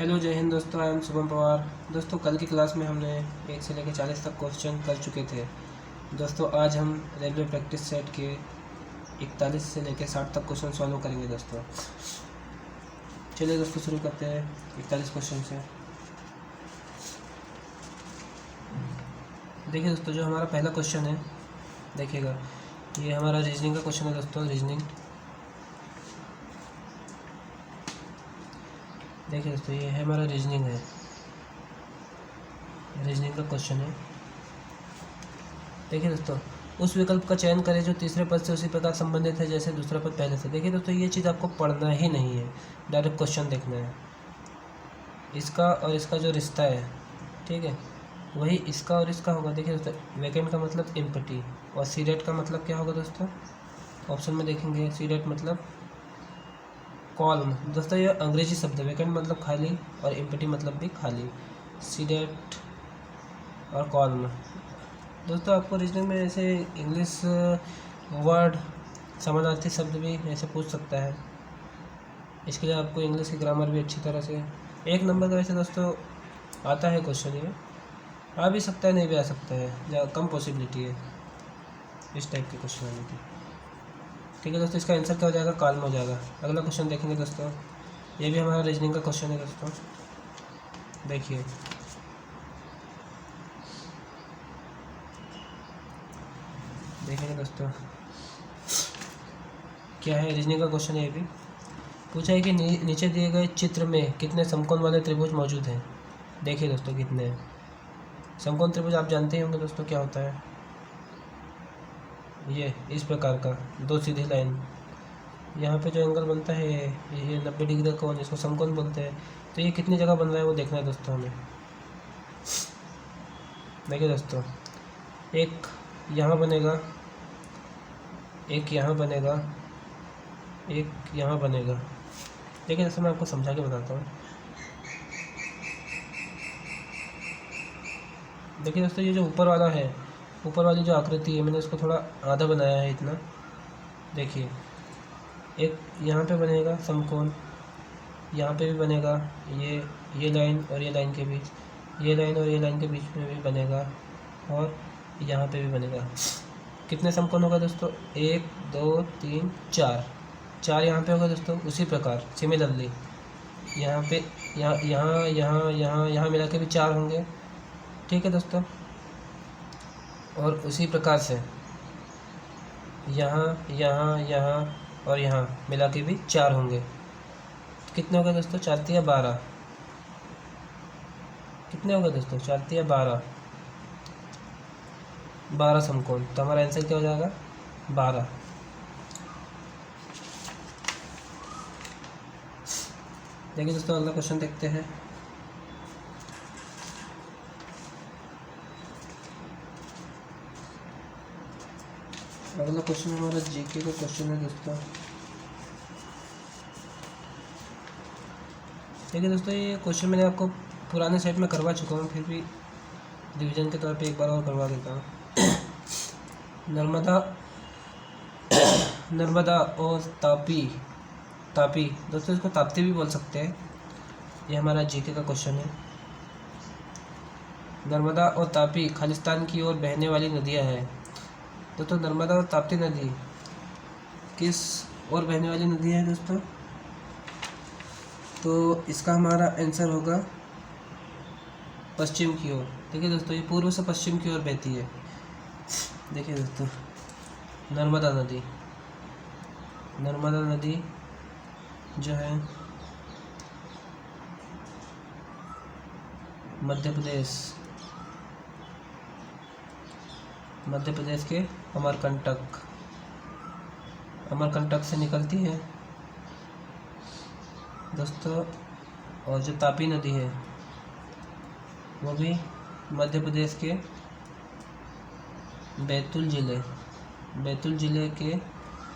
Hello जय हिंद दोस्तों, I am Shubham Pawar. दोस्तों कल की क्लास में हमने 1 से लेकर 40 तक क्वेश्चन कर चुके थे। दोस्तों आज हम रेलवे प्रैक्टिस सेट के 41 से लेकर 60 तक क्वेश्चन सॉल्व करेंगे। दोस्तों चलिए दोस्तों शुरू करते हैं 41 क्वेश्चन से। देखिए दोस्तों, जो हमारा पहला क्वेश्चन है, देखिएगा ये हमारा रीजनिंग का क्वेश्चन है। दोस्तों रीजनिंग, देखिए दोस्तों ये है हमारा रीजनिंग का क्वेश्चन है। देखिए दोस्तों, उस विकल्प का चयन करें जो तीसरे पद से उसी प्रकार संबंधित है जैसे दूसरा पद पहले से। देखिए दोस्तों, ये चीज़ आपको पढ़ना ही नहीं है, डायरेक्ट क्वेश्चन देखना है। इसका और इसका जो रिश्ता है, ठीक है, वही इसका और इसका होगा। देखिए दोस्तों, वैकेंट का मतलब एम्प्टी और सीडेट का मतलब क्या होगा दोस्तों, ऑप्शन में देखेंगे। सीडेट मतलब कॉलम। दोस्तों ये अंग्रेजी शब्द है, वैकेंट मतलब खाली और एम्प्टी मतलब भी खाली। सीडेट और कॉलम। दोस्तों आपको रीजनिंग में ऐसे इंग्लिश वर्ड समानार्थी शब्द भी ऐसे पूछ सकता है। इसके लिए आपको इंग्लिश की ग्रामर भी अच्छी तरह से 1 नंबर का वैसे दोस्तों आता है क्वेश्चन। ये आ भी सकता है, नहीं भी आ सकता है, या कम पॉसिबिलिटी है इस टाइप के क्वेश्चन आने की। ठीक है दोस्तों, इसका आंसर क्या हो जाएगा, कॉलम हो जाएगा। अगला क्वेश्चन देखेंगे दोस्तों, ये भी हमारा रीजनिंग का क्वेश्चन है। दोस्तों देखिए, देखेंगे दोस्तों क्या है। रीजनिंग का क्वेश्चन है। ये भी पूछा है कि नीचे दिए गए चित्र में कितने समकोण वाले त्रिभुज मौजूद हैं। देखिए दोस्तों कितने हैं। समकोण त्रिभुज आप जानते ही होंगे दोस्तों क्या होता है। ये इस प्रकार का 2 सीधी लाइन, यहाँ पे जो एंगल बनता है ये 90 डिग्री का कोण, इसको समकोण बोलते हैं। तो ये कितनी जगह बन रहा है वो देखना है दोस्तों हमें। देखिए दोस्तों, एक यहाँ बनेगा, एक यहाँ बनेगा, एक यहाँ बनेगा। देखिए दोस्तों, मैं आपको समझा के बताता हूँ। देखिए दोस्तों, ये जो ऊपर वाला है, ऊपर वाली जो आकृति है, मैंने इसको थोड़ा आधा बनाया है इतना। देखिए एक यहाँ पे बनेगा समकोण, यहाँ पे भी बनेगा, ये लाइन और ये लाइन के बीच, ये लाइन और ये लाइन के बीच में भी बनेगा, और यहाँ पे भी बनेगा। कितने समकोण होगा दोस्तों, 1 2 3 4 यहाँ पे होगा दोस्तों। उसी प्रकार सिमिलरली यहाँ पे यहाँ मिला के भी 4 होंगे। ठीक है दोस्तों, और उसी प्रकार से यहाँ और यहाँ मिला के भी 4 होंगे। कितने हो गए दोस्तों, 4 तिया 12। कितने हो गए दोस्तों, 4 तिया 12 समकोण। तो हमारा आंसर क्या हो जाएगा, 12। देखिए दोस्तों, अगला क्वेश्चन देखते हैं। अगला क्वेश्चन हमारा जीके का क्वेश्चन है दोस्तों। देखिए दोस्तों, ये क्वेश्चन मैंने आपको पुराने सेट में करवा चुका हूँ, फिर भी रिवीजन के तौर पे एक बार और करवा देता हूँ। नर्मदा और तापी दोस्तों, इसको ताप्ती भी बोल सकते हैं। ये हमारा जीके का क्वेश्चन है। नर्मदा और तापी खालिस्तान की ओर बहने वाली नदियाँ हैं। दोस्तों नर्मदा और ताप्ती नदी किस ओर बहने वाली नदी है दोस्तों, तो इसका हमारा आंसर होगा पश्चिम की ओर। देखिए दोस्तों, ये पूर्व से पश्चिम की ओर बहती है। देखिए दोस्तों, नर्मदा नदी जो है मध्य प्रदेश के अमरकंटक से निकलती है दोस्तों। और जो तापी नदी है वो भी मध्य प्रदेश के बैतूल जिले के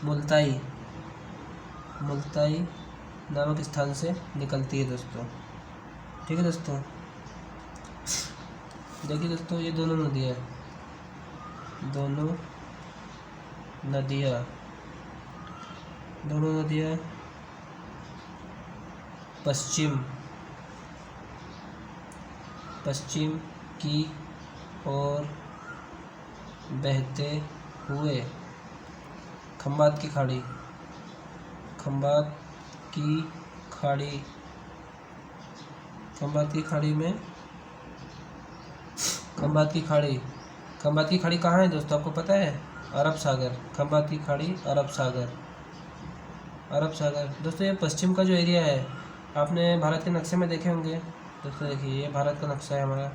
मुल्ताई नामक स्थान से निकलती है दोस्तों। ठीक है दोस्तों, देखिए दोस्तों, ये दोनों नदियाँ पश्चिम पश्चिम की ओर बहते हुए खंबात की खाड़ी, खंबात की खाड़ी, खंबात की खाड़ी में, खंबात की खाड़ी, खंबात की खाड़ी कहाँ है दोस्तों, आपको पता है? अरब सागर। खंबात की खाड़ी अरब सागर, अरब सागर। दोस्तों ये पश्चिम का जो एरिया है, आपने भारत के नक्शे में देखे होंगे। दोस्तों देखिए ये भारत का नक्शा है हमारा,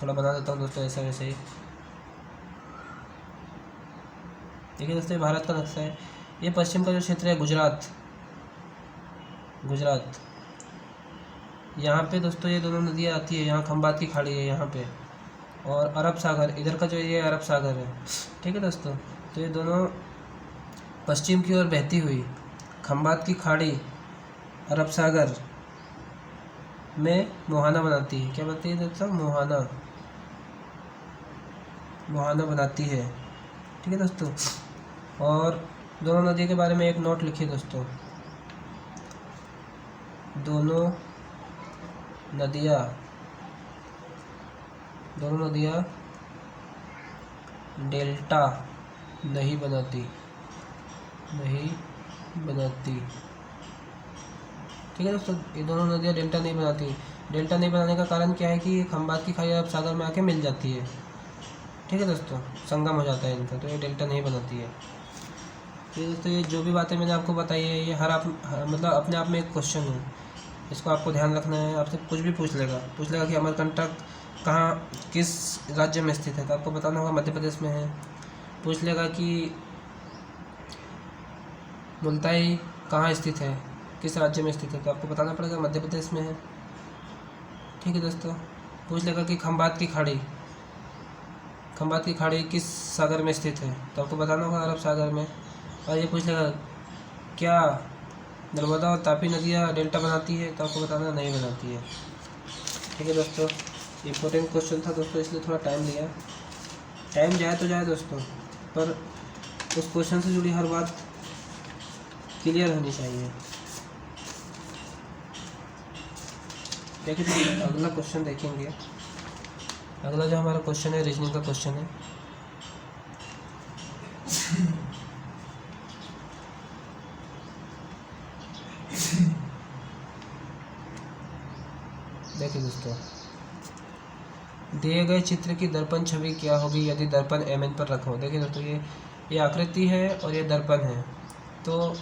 थोड़ा बना देता हूँ दोस्तों ऐसा वैसे ही। देखिए दोस्तों ये भारत का नक्शा है। ये पश्चिम का जो क्षेत्र है गुजरात, गुजरात, यहाँ पे दोस्तों ये दोनों नदियाँ आती है, यहाँ खंबात की खाड़ी है यहाँ पे, और अरब सागर इधर का जो एरिया है अरब सागर है। ठीक है दोस्तों, तो ये दोनों पश्चिम की ओर बहती हुई खंबात की खाड़ी अरब सागर में मुहाना बनाती है। क्या बनाती है दोस्तों? मुहाना, मुहाना बनाती है। ठीक है दोस्तों, और दोनों नदियों के बारे में एक नोट लिखिए दोस्तों। दोनों नदियाँ डेल्टा नहीं बनाती, नहीं बनाती। ठीक है दोस्तों, ये दोनों नदियाँ डेल्टा नहीं बनाती। डेल्टा नहीं बनाने का कारण क्या है कि ये खंबात की खाड़ी अरब सागर में आके मिल जाती है। ठीक है दोस्तों, संगम हो जाता है इनका, तो ये डेल्टा नहीं बनाती है। ये दोस्तों ये जो भी बातें मैंने आपको बताई है, ये मतलब अपने आप में एक क्वेश्चन है, इसको आपको ध्यान रखना है। आपसे कुछ भी पूछ लेगा कि अमरकंटक कहाँ, किस राज्य में स्थित है, तो आपको बताना होगा मध्य प्रदेश में है। पूछ लेगा कि मुल्ताई कहाँ स्थित है, किस राज्य में स्थित है, तो आपको बताना पड़ेगा मध्य प्रदेश में है। ठीक है दोस्तों, पूछ लेगा कि खंबात की खाड़ी किस सागर में स्थित है, तो आपको बताना होगा अरब सागर में। और ये पूछ लेगा क्या नर्मदा और तापी नदियाँ डेल्टा बनाती है, तो आपको बताना नहीं बनाती है। ठीक है दोस्तों, इम्पोर्टेंट क्वेश्चन था दोस्तों, इसलिए थोड़ा टाइम लिया। टाइम जाए तो जाए दोस्तों, पर उस क्वेश्चन से जुड़ी हर बात क्लियर होनी चाहिए। देखिए अगला क्वेश्चन देखेंगे। अगला जो हमारा क्वेश्चन है रीजनिंग का क्वेश्चन है। देखिए दोस्तों, दिए गए चित्र की दर्पण छवि क्या होगी यदि दर्पण mn पर रखो। देखिए दोस्तों ये आकृति है और ये दर्पण है, तो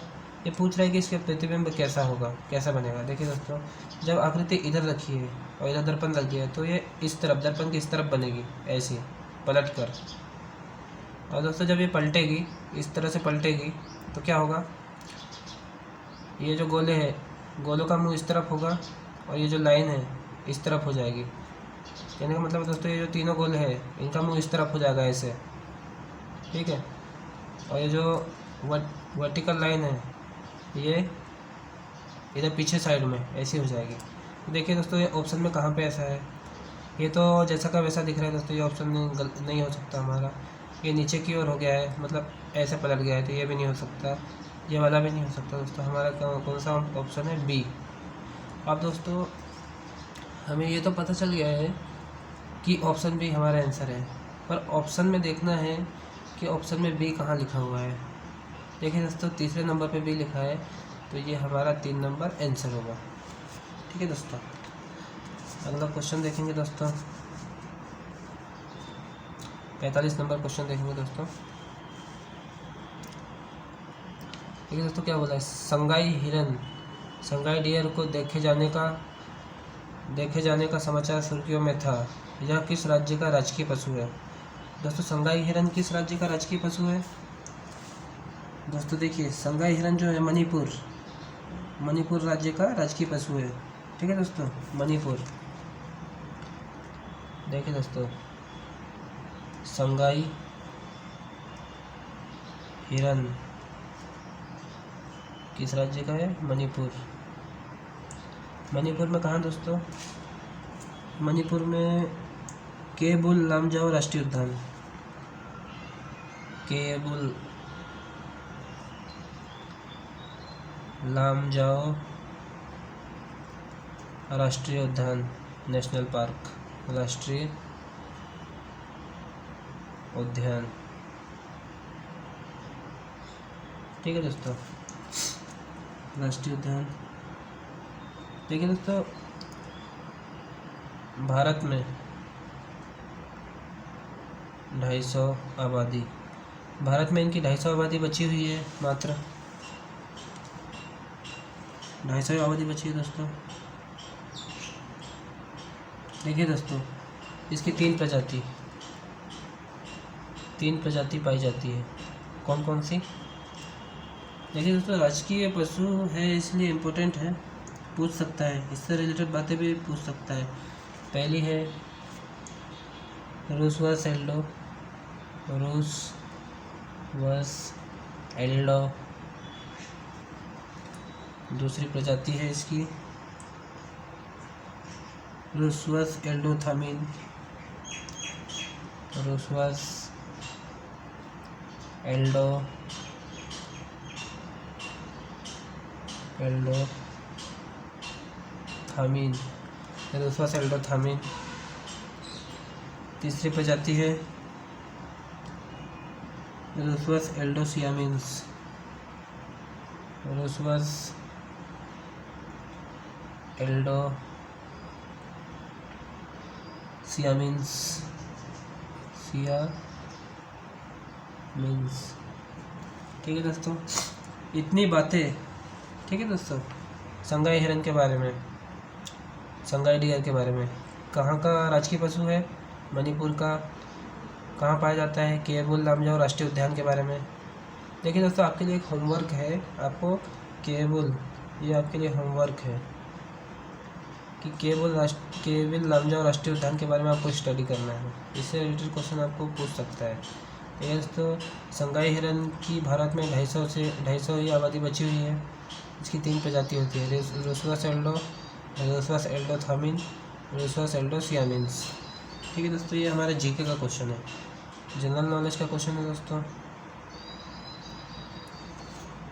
ये पूछ रहा है कि इसका प्रतिबिंब कैसा होगा, कैसा बनेगा। देखिए दोस्तों, जब आकृति इधर रखी है और इधर दर्पण लग गया है, तो ये इस तरफ, दर्पण की इस तरफ बनेगी, ऐसे पलट कर। और दोस्तों जब ये पलटेगी, इस तरह से पलटेगी, तो क्या होगा, ये जो गोले हैं, गोलों का मुंह इस तरफ होगा और ये जो लाइन है इस तरफ हो जाएगी। कहने का मतलब दोस्तों ये जो तीनों गोले हैं इनका मुंह इस तरफ हो जाएगा ऐसे। ठीक है, और ये जो वर्टिकल लाइन है ये इधर पीछे साइड में ऐसी हो जाएगी। तो देखिए दोस्तों ये ऑप्शन में कहाँ पे ऐसा है, ये तो जैसा का वैसा दिख रहा है दोस्तों, ये ऑप्शन नहीं हो सकता हमारा। ये नीचे की ओर हो गया है, मतलब ऐसे पलट गया है, तो ये भी नहीं हो सकता, ये वाला भी नहीं हो सकता दोस्तों। हमारा कौन सा ऑप्शन है? बी। अब दोस्तों हमें ये तो पता चल गया है कि ऑप्शन बी हमारा आंसर है, पर ऑप्शन में देखना है कि ऑप्शन में बी कहाँ लिखा हुआ है। देखिए दोस्तों तीसरे नंबर पे बी लिखा है, तो ये हमारा 3 नंबर आंसर होगा। ठीक है दोस्तों, अगला क्वेश्चन देखेंगे दोस्तों, 45 नंबर क्वेश्चन देखेंगे दोस्तों। ठीक है दोस्तों, क्या बोला है, संगाई हिरन, संगाई डियर को देखे जाने का समाचार सुर्खियों में था। यह किस राज्य का राजकीय पशु है? दोस्तों संगाई हिरन किस राज्य का राजकीय पशु है? दोस्तों देखिए संगाई हिरन जो है मणिपुर राज्य का राजकीय पशु है। ठीक है दोस्तों, मणिपुर। देखिए दोस्तों संगाई हिरन किस राज्य का है? मणिपुर। मणिपुर में कहाँ दोस्तों? मणिपुर में केबुल लामजाओ राष्ट्रीय उद्यान, केबुल लामजाओ राष्ट्रीय उद्यान, नेशनल पार्क। राष्ट्रीय उद्यान। ठीक है दोस्तों, राष्ट्रीय उद्यान। देखिए दोस्तों, भारत में 250 आबादी, भारत में इनकी 250 आबादी बची हुई है, मात्र 250 आबादी बची है दोस्तों। देखिए दोस्तों, इसकी 3 प्रजाति पाई जाती है। कौन कौन सी? देखिए दोस्तों, राजकीय पशु है इसलिए इम्पोर्टेंट है, पूछ सकता है, इससे रिलेटेड बातें भी पूछ सकता है। पहली है रूसवर्स एल्डो। दूसरी प्रजाति है इसकी रूसवर्स एल्डोथामिन। तीसरी प्रजाति है रूसवर्स एल्डोसियामिन्स। ठीक है दोस्तों, इतनी बातें। ठीक है दोस्तों, संगाई हिरन के बारे में, संगाई डियर के बारे में, कहाँ का राजकीय पशु है, मणिपुर का। कहाँ पाया जाता है, केबुल लामजाओ राष्ट्रीय उद्यान के बारे में। देखिए दोस्तों, आपके लिए एक होमवर्क है, आपको ये आपके लिए होमवर्क है कि केबुल लामजाओ राष्ट्रीय उद्यान के बारे में आपको स्टडी करना है। इससे रिलेटेड क्वेश्चन आपको पूछ सकता है। ठीक है दोस्तों, संगाई हिरन की भारत में 250 ही आबादी बची हुई है। इसकी 3 प्रजाति होती है, रूसवर्स एल्डोथामिन, रूसवर्स एल्डोसियामिन्स। ठीक है दोस्तों, ये हमारे जीके का क्वेश्चन है, जनरल नॉलेज का क्वेश्चन है दोस्तों।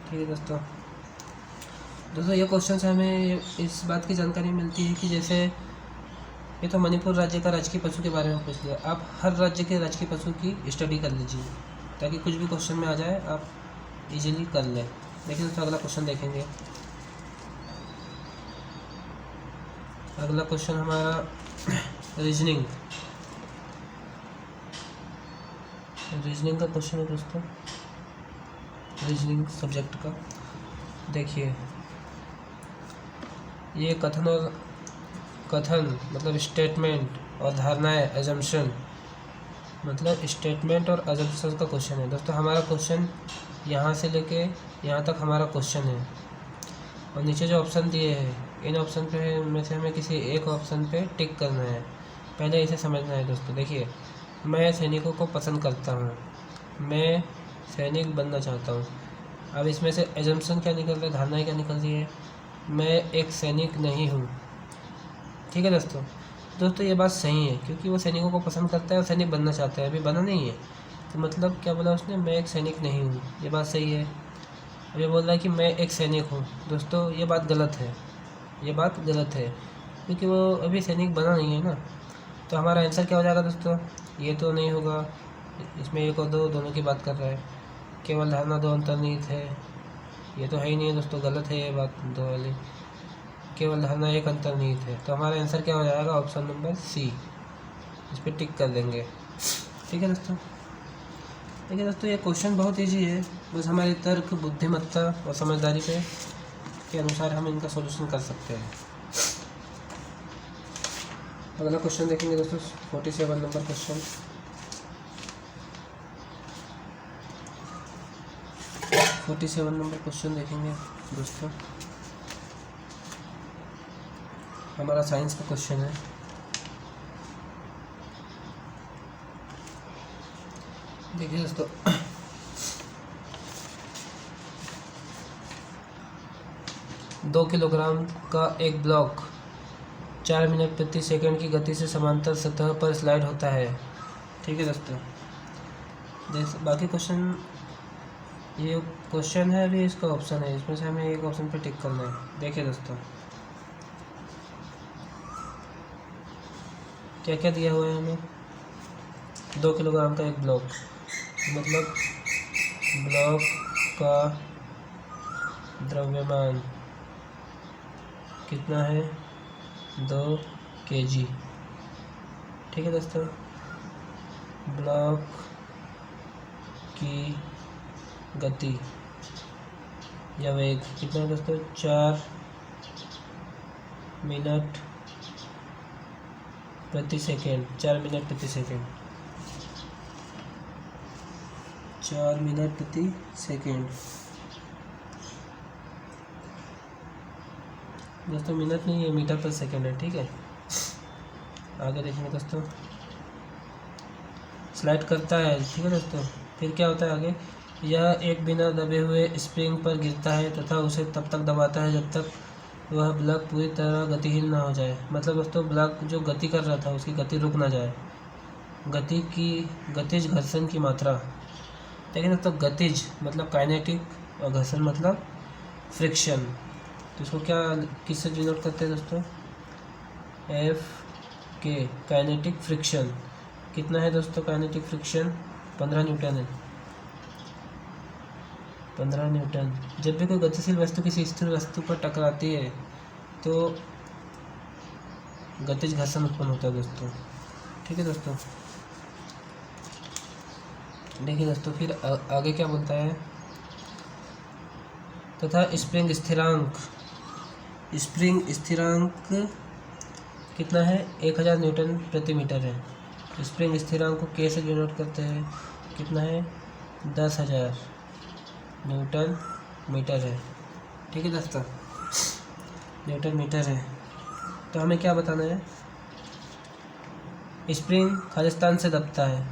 ठीक है दोस्तों, ये क्वेश्चन से हमें इस बात की जानकारी मिलती है कि जैसे ये तो मणिपुर राज्य का राजकीय पशु के बारे में पूछ लिया, आप हर राज्य के राजकीय पशु की स्टडी कर लीजिए ताकि कुछ भी क्वेश्चन में आ जाए आप इजीली कर लें। देखिए दोस्तों, अगला क्वेश्चन देखेंगे। अगला क्वेश्चन हमारा रीजनिंग का क्वेश्चन है दोस्तों, रीजनिंग सब्जेक्ट का। देखिए, ये कथन मतलब स्टेटमेंट और धारणाएं, एजम्पशन मतलब स्टेटमेंट और एजम्पशन का क्वेश्चन है दोस्तों। हमारा क्वेश्चन यहाँ से लेके यहाँ तक हमारा क्वेश्चन है, और नीचे जो ऑप्शन दिए हैं इन ऑप्शन पे में से हमें किसी एक ऑप्शन पे टिक करना है। पहले इसे समझना है दोस्तों। देखिए, मैं सैनिकों को पसंद करता हूँ, मैं सैनिक बनना चाहता हूँ। अब इसमें से एजम्पशन क्या निकल रहा है, धारणाएं क्या निकल रही है, मैं एक सैनिक नहीं हूँ। ठीक है दोस्तों, ये बात सही है क्योंकि वो सैनिकों को पसंद करता है और सैनिक बनना चाहता है, अभी बना नहीं है, तो मतलब क्या बोला उसने, मैं एक सैनिक नहीं हूँ, ये बात सही है। अब ये बोल रहा है कि मैं एक सैनिक हूँ। दोस्तों, ये बात गलत है क्योंकि वो अभी सैनिक बना नहीं है ना। तो हमारा आंसर क्या हो जाएगा दोस्तों, ये तो नहीं होगा, इसमें एक और दो दोनों की बात कर रहा है। केवल धारणा 2 अंतर्निहित है, ये तो है ही नहीं है दोस्तों, गलत है ये बात 2 वाली। केवल धारणा 1 अंतर्निहित है, तो हमारा आंसर क्या हो जाएगा, ऑप्शन नंबर सी। इस पर टिक कर देंगे। ठीक है दोस्तों, ये क्वेश्चन बहुत ईजी है, बस हमारी तर्क, बुद्धिमत्ता और समझदारी के अनुसार हम इनका सॉल्यूशन कर सकते हैं। अगला क्वेश्चन देखेंगे दोस्तों, 47 नंबर क्वेश्चन। 47 नंबर क्वेश्चन देखेंगे दोस्तों, हमारा साइंस का क्वेश्चन है। देखिए दोस्तों, 2 किलोग्राम का एक ब्लॉक 4 मिनट प्रति सेकंड की गति से समांतर सतह पर स्लाइड होता है। ठीक है दोस्तों, बाकी क्वेश्चन, ये क्वेश्चन है, अभी इसका ऑप्शन है, इसमें से हमें एक ऑप्शन पे टिक करना है। देखिए दोस्तों, क्या क्या दिया हुआ है हमें, 2 किलोग्राम का एक ब्लॉक, मतलब ब्लॉक का द्रव्यमान कितना है, 2 kg। ठीक है दोस्तों, ब्लॉक की गति या वेग कितना है दोस्तों, 4 मिनट प्रति सेकेंड, 4 मिनट प्रति सेकेंड, 4 मिनट प्रति सेकेंड। दोस्तों मिनट नहीं है, मीटर पर सेकेंड है। ठीक है, आगे देखेंगे दोस्तों, स्लाइड करता है। ठीक है दोस्तों, फिर क्या होता है आगे, यह एक बिना दबे हुए स्प्रिंग पर गिरता है तथा उसे तब तक दबाता है जब तक वह ब्लॉक पूरी तरह गतिहीन ना हो जाए। मतलब दोस्तों ब्लॉक जो गति कर रहा था उसकी गति रुक ना जाए। गतिज घर्षण की मात्रा, लेकिन दोस्तों गतिज मतलब काइनेटिक और घर्षण मतलब फ्रिक्शन। तो इसको क्या किससे डिनोट करते हैं दोस्तों, एफ के, काइनेटिक फ्रिक्शन। कितना है दोस्तों काइनेटिक फ्रिक्शन, 15 न्यूटन है, 15 न्यूटन। जब भी कोई गतिशील वस्तु किसी स्थिर वस्तु पर टकराती है तो गतिज घर्षण उत्पन्न होता है दोस्तों। ठीक है दोस्तों, देखिए दोस्तों फिर आगे क्या बोलता है, तथा स्प्रिंग स्थिरांक कितना है, 1000 न्यूटन प्रति मीटर है। स्प्रिंग स्थिरांक को के से डिनोट करते हैं, कितना है, 10,000 न्यूटन मीटर है। ठीक है दोस्तों, न्यूटन मीटर है। तो हमें क्या बताना है, स्प्रिंग खालिस्तान से दबता है,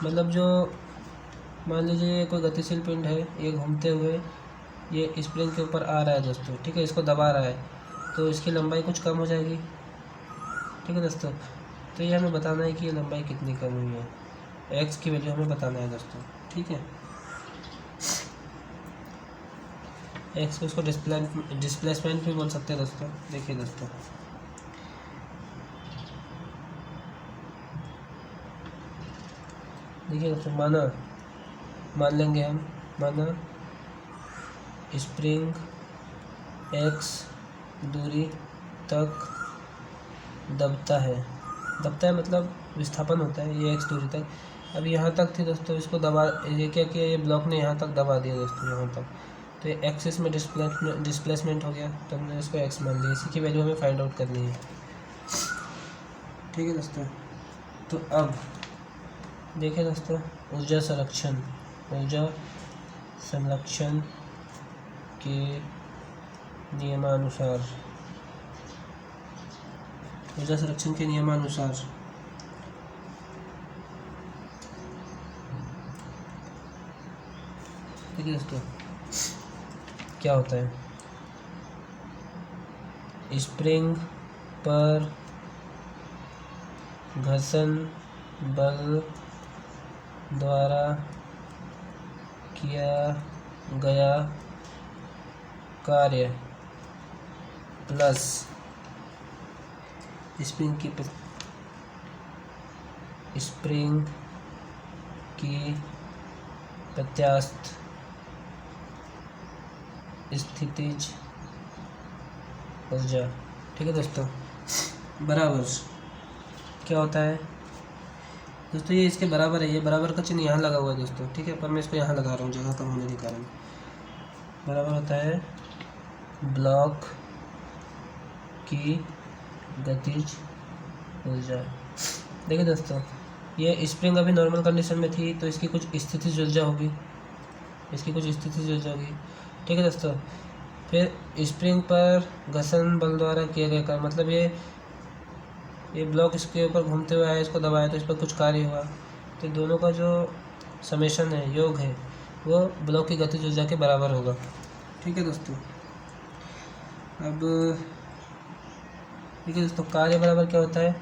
मतलब जो मान लीजिए कोई गतिशील पिंड है, ये घूमते हुए ये स्प्रिंग के ऊपर आ रहा है दोस्तों। ठीक है, इसको दबा रहा है तो इसकी लंबाई कुछ कम हो जाएगी। ठीक है दोस्तों, तो ये हमें बताना है कि ये लंबाई कितनी कम हुई है, एक्स की वैल्यू हमें बताना है दोस्तों। ठीक है, एक्स को इसको डिस्प्लेसमेंट भी बोल सकते हैं दोस्तों। देखिए दोस्तों, मान लेंगे हम, माना स्प्रिंग एक्स दूरी तक दबता है मतलब विस्थापन होता है, ये एक्स दूरी तक। अब यहाँ तक थी दोस्तों, इसको दबा, ये क्या किया, ये ब्लॉक ने यहाँ तक दबा दिया दोस्तों, यहाँ तक। तो ये एक्सिस में डिस्प्लेसमेंट हो गया, तो हमने इसको एक्स मान लिया। इसी की वैल्यू हमें फाइंड आउट करनी है। ठीक है दोस्तों, तो अब देखिए दोस्तों, ऊर्जा संरक्षण के नियमानुसार देखिए दोस्तों क्या होता है, स्प्रिंग पर घर्षण बल द्वारा किया गया कार्य प्लस स्प्रिंग की प्रत्यास्थ स्थितिज ऊर्जा। ठीक है दोस्तों, बराबर क्या होता है दोस्तों, ये इसके बराबर है। ये बराबर का चिन्ह यहाँ लगा हुआ है दोस्तों। ठीक है, पर मैं इसको यहाँ लगा रहा हूँ जगह कम होने के कारण। बराबर होता है ब्लॉक की गतिज ऊर्जा। देखिए दोस्तों, ये स्प्रिंग अभी नॉर्मल कंडीशन में थी तो इसकी कुछ स्थितिज ऊर्जा होगी, ठीक है दोस्तों। फिर स्प्रिंग पर घर्षण बल द्वारा किया गया कार्य, मतलब ये ब्लॉक इसके ऊपर घूमते हुए आया, इसको दबाया तो इस पर कुछ कार्य हुआ, तो दोनों का जो समेशन है, योग है, वो ब्लॉक की गतिज ऊर्जा के बराबर होगा। ठीक है दोस्तों, अब देखिए दोस्तों, कार्य बराबर क्या होता है,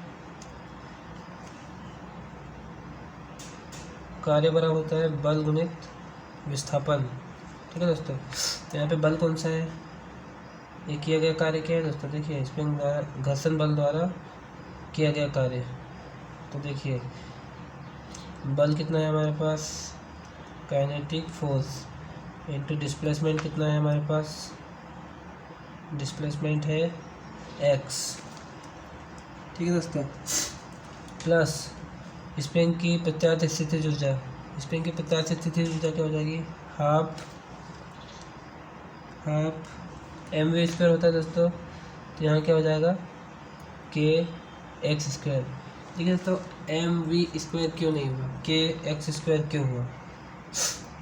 कार्य बराबर होता है बल गुणित विस्थापन। ठीक है दोस्तों, तो यहाँ पे बल कौन सा है, ये किया गया कार्य क्या है दोस्तों, देखिए स्प्रिंग द्वारा घर्षण बल द्वारा किया गया कार्य। तो देखिए बल कितना है हमारे पास, काइनेटिक फोर्स इनटू डिस्प्लेसमेंट कितना है हमारे पास, डिस्प्लेसमेंट है x, ठीक है दोस्तों, प्लस स्प्रिंग की प्रत्यावर्त स्थितिज ऊर्जा, स्प्रिंग की प्रत्यावर्त स्थितिज ऊर्जा क्या हो जाएगी, हाफ mv² होता है दोस्तों, तो यहाँ क्या हो जाएगा kx²। ठीक है दोस्तों, mv² क्यों नहीं हुआ, kx² क्यों हुआ।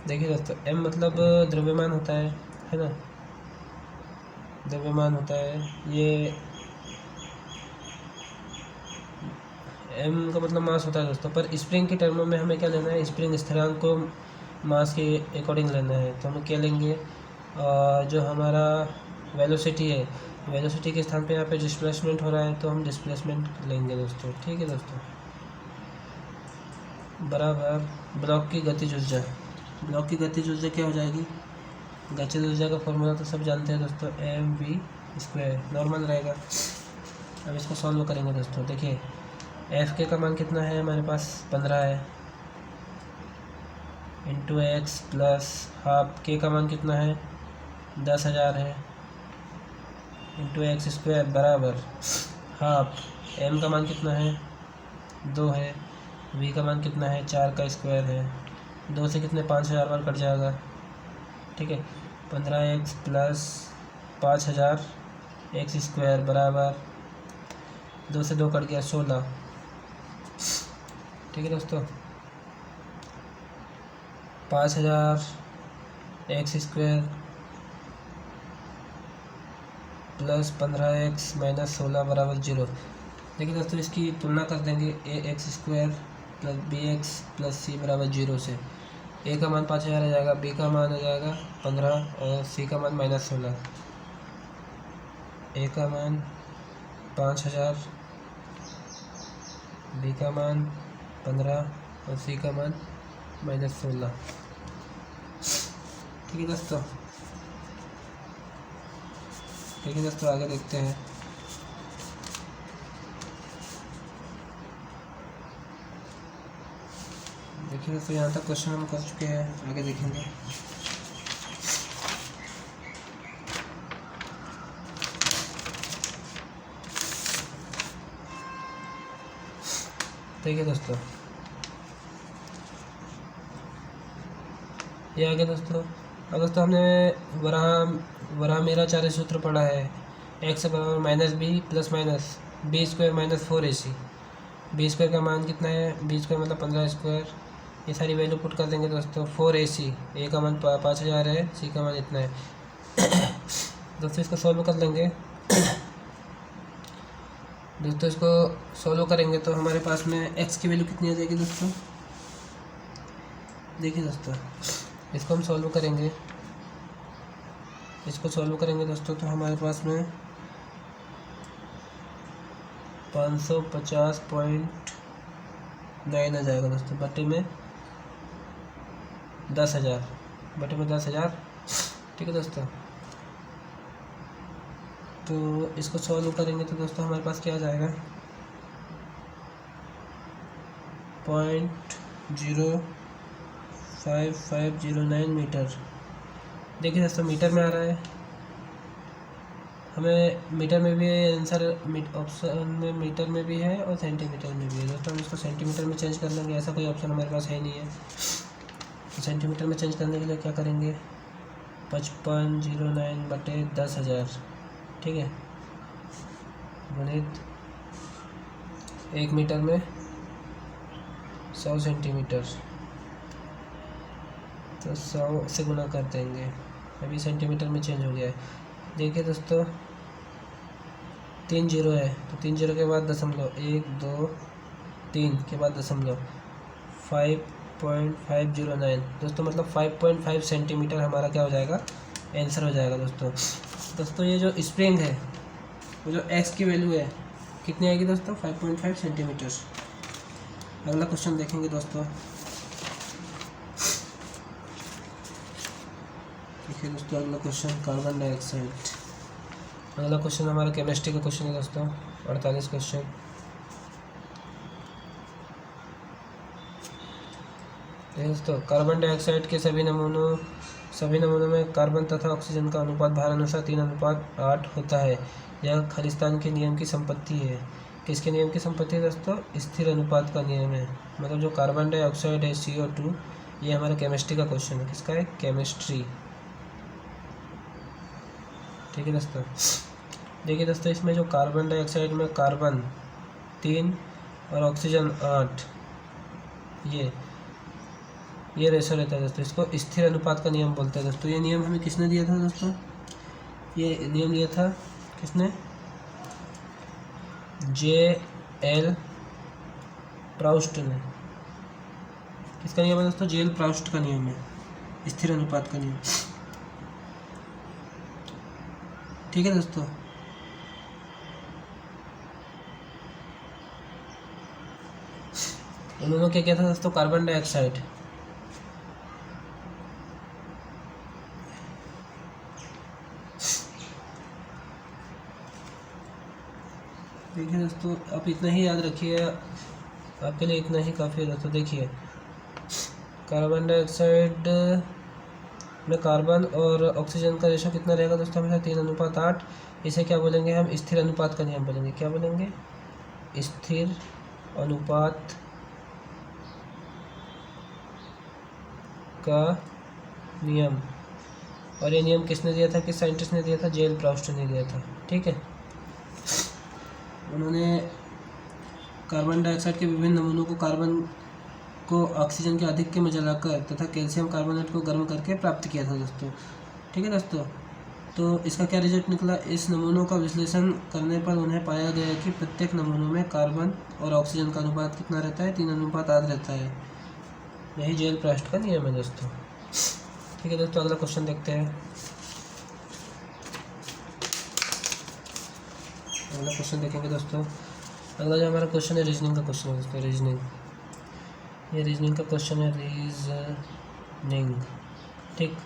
देखिए दोस्तों m मतलब द्रव्यमान होता है ना, द्रव्यमान होता है, ये m का मतलब मास होता है दोस्तों। पर स्प्रिंग के टर्मों में हमें क्या लेना है, स्प्रिंग स्थिरांक को मास के अकॉर्डिंग लेना है। तो हम क्या लेंगे, जो हमारा वेलोसिटी है, वेलोसिटी के स्थान पे यहाँ पे डिस्प्लेसमेंट हो रहा है, तो हम डिस्प्लेसमेंट लेंगे दोस्तों। ठीक है दोस्तों, बराबर ब्लॉक की गतिज ऊर्जा, ब्लॉक की गतिज ऊर्जा क्या हो जाएगी, गतिज ऊर्जा का फॉर्मूला तो सब जानते हैं दोस्तों, mv², नॉर्मल रहेगा। अब इसको सॉल्व करेंगे दोस्तों। देखिए एफ के का मान कितना है हमारे पास, 15 है, इंटू एक्स प्लस हाफ के का मान कितना है, 10,000 है, इंटू x² बराबर हाफ m का मान कितना है, 2 है, v का मान कितना है, 4 का स्क्वायर है, 2 से कितने 5,000 बार कट जाएगा। ठीक है, 15x प्लस 5,000 x² बराबर 2 से 2 कट गया 16। ठीक है दोस्तों, 5,000 x² प्लस 15x माइनस 16 बराबर 0। देखिए दोस्तों इसकी तुलना कर देंगे, ax² plus bx plus c बराबर 0 से। a का मान 5,000 आ जाएगा, b का मान आ जाएगा 15 और c का मान माइनस 16। a का मान 5,000, b का मान 15 और c का मान माइनस 16। ठीक है दोस्तों, ठीक है दोस्तों, आगे देखते हैं। देखिए दोस्तों यहाँ तक क्वेश्चन हम कर चुके हैं, आगे देखेंगे। देखिए दोस्तों ये आगे दोस्तों, अब दोस्तों हमने वराहमिरा चार्य सूत्र पढ़ा है, x बराबर minus B plus minus b² minus 4ac। b² का मान कितना है, b² मतलब 15², ये सारी वैल्यू पुट कर देंगे दोस्तों। 4ac, a का मान 5,000 है, c का मान इतना है। दोस्तों इसको सॉल्व कर लेंगे। दोस्तों इसको सॉल्व करेंगे तो हमारे पास में x की वैल्यू कितनी आ जाएगी दोस्तों। देखिए दोस्तों इसको हम सॉल्व करेंगे, इसको सॉल्व करेंगे दोस्तों, तो हमारे पास में 550.9 आ जाएगा दोस्तों, बटे में 10,000, बटे में 10,000। ठीक है दोस्तों, तो इसको सॉल्व करेंगे तो दोस्तों हमारे पास क्या आ जाएगा, 0.05509 मीटर। देखिए दोस्तों मीटर में आ रहा है, हमें मीटर में भी आंसर ऑप्शन में मीटर में भी है और सेंटीमीटर में भी है दोस्तों। हम इसको सेंटीमीटर में चेंज कर लेंगे, ऐसा कोई ऑप्शन हमारे पास है नहीं है। तो सेंटीमीटर में चेंज करने के लिए क्या करेंगे, 5509 बटे 10,000, ठीक है, गणित 1 मीटर में 100 सेंटीमीटर, तो 100 से गुना कर देंगे। अभी सेंटीमीटर में चेंज हो गया है। देखिए दोस्तों 3 जीरो है, तो 3 जीरो के बाद दशमलव, 1 2 3 के बाद दशमलव, 5.509 दोस्तों, मतलब 5.5 सेंटीमीटर हमारा क्या हो जाएगा, आंसर हो जाएगा दोस्तों। दोस्तों ये जो स्प्रिंग है, वो जो x की वैल्यू है कितनी आएगी दोस्तों, 5.5 सेंटीमीटर। अगला क्वेश्चन देखेंगे दोस्तों। देखिए दोस्तों अगला क्वेश्चन, कार्बन डाइऑक्साइड। अगला क्वेश्चन हमारा केमिस्ट्री का क्वेश्चन है दोस्तों, 48 क्वेश्चन। दोस्तों कार्बन डाइऑक्साइड के सभी नमूनों में कार्बन तथा ऑक्सीजन का अनुपात भार अनुसार 3:8 होता है। यह खालिस्तान के नियम की संपत्ति है। किसके नियम की संपत्ति है दोस्तों? स्थिर अनुपात का नियम है। मतलब जो कार्बन डाइऑक्साइड है CO2, ये हमारा केमिस्ट्री का क्वेश्चन है। किसका है? केमिस्ट्री। ठीक है दोस्तों। देखिए दोस्तों, इसमें जो कार्बन डाइऑक्साइड में कार्बन 3 और ऑक्सीजन 8, ये रेशो रहता है दोस्तों। इसको स्थिर अनुपात का नियम बोलते हैं दोस्तों। ये नियम हमें किसने दिया था दोस्तों? ये नियम दिया था किसने? J.L. प्राउस्ट ने। किसका नियम है दोस्तों? J.L. प्राउस्ट का नियम है, स्थिर अनुपात का नियम। ठीक है दोस्तों। उन्होंने क्या किया था दोस्तों? कार्बन डाइऑक्साइड, देखिए दोस्तों, आप इतना ही याद रखिए, आपके लिए इतना ही काफ़ी है दोस्तों। देखिए, कार्बन डाइऑक्साइड में कार्बन और ऑक्सीजन का रेशो कितना रहेगा दोस्तों? हमेशा 3:8। इसे क्या बोलेंगे हम? स्थिर अनुपात का नियम बोलेंगे। क्या बोलेंगे? स्थिर अनुपात का नियम। और ये नियम किसने दिया था? किस साइंटिस्ट ने दिया था? J.L. प्राउस्ट ने दिया था। ठीक है। उन्होंने कार्बन डाइऑक्साइड के विभिन्न नमूनों को कार्बन को ऑक्सीजन के आधिक्य में जलाकर तथा कैल्शियम कार्बोनेट को गर्म करके प्राप्त किया था दोस्तों। ठीक है दोस्तों। तो इसका क्या रिजल्ट निकला? इस नमूनों का विश्लेषण करने पर उन्हें पाया गया कि प्रत्येक नमूनों में कार्बन और ऑक्सीजन का अनुपात कितना रहता है? 3:8 रहता है। यही J.L. प्राउस्ट का नियम है दोस्तों। ठीक है दोस्तों, अगला क्वेश्चन देखते हैं। अगला क्वेश्चन देखेंगे दोस्तों। अगला जो हमारा क्वेश्चन है, रीजनिंग का क्वेश्चन है दोस्तों। रीजनिंग, ये रीजनिंग का क्वेश्चन है, रीजनिंग। ठीक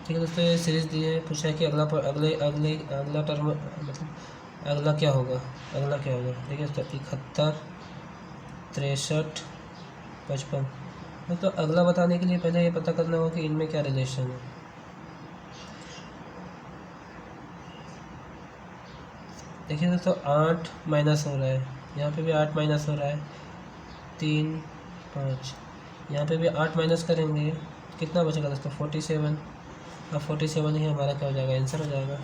है दोस्तों। ये सीरीज दी है, पूछा है कि अगला टर्म, मतलब अगला क्या होगा? देखिए दोस्तों, 71, 63, 55। दोस्तों अगला बताने के लिए पहले ये पता करना होगा कि इनमें क्या रिलेशन है। देखिए दोस्तों, 8 माइनस हो रहा है, यहाँ पे भी 8 माइनस हो रहा है, 3, 5, यहाँ पे भी 8 माइनस करेंगे, कितना बचेगा दोस्तों? 47। अब 47 ही हमारा क्या हो जाएगा? आंसर हो जाएगा।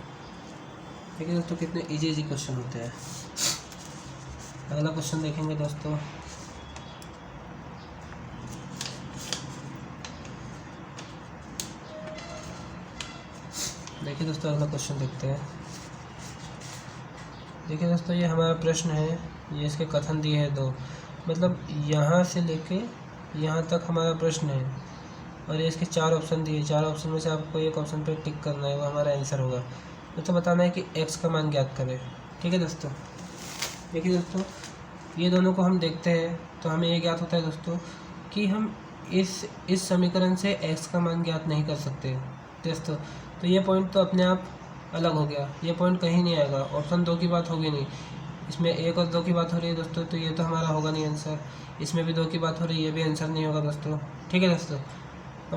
ठीक है दोस्तों, कितने इजी क्वेश्चन होते हैं। अगला क्वेश्चन देखेंगे दोस्तों। देखिए दोस्तों, अगला क्वेश्चन देखते हैं। देखिए दोस्तों, ये हमारा प्रश्न है, ये इसके कथन दिए हैं 2, मतलब यहाँ से लेके यहाँ तक हमारा प्रश्न है, और ये इसके 4 ऑप्शन दिए। 4 ऑप्शन में से आपको एक ऑप्शन पे टिक करना है, वो हमारा आंसर होगा। तो बताना है कि x का मान ज्ञात करें। ठीक है दोस्तों। देखिए दोस्तों, ये दोनों को हम देखते हैं तो हमें ये ज्ञात होता है दोस्तों कि हम इस समीकरण से x का मान ज्ञात नहीं कर सकते दोस्तों। तो ये पॉइंट तो अपने आप अलग हो गया, ये पॉइंट कहीं नहीं आएगा। ऑप्शन 2 की बात होगी नहीं, इसमें 1 और 2 की बात हो रही है दोस्तों, तो ये तो हमारा होगा नहीं आंसर। इसमें भी 2 की बात हो रही है, ये भी आंसर नहीं होगा दोस्तों। ठीक है दोस्तों।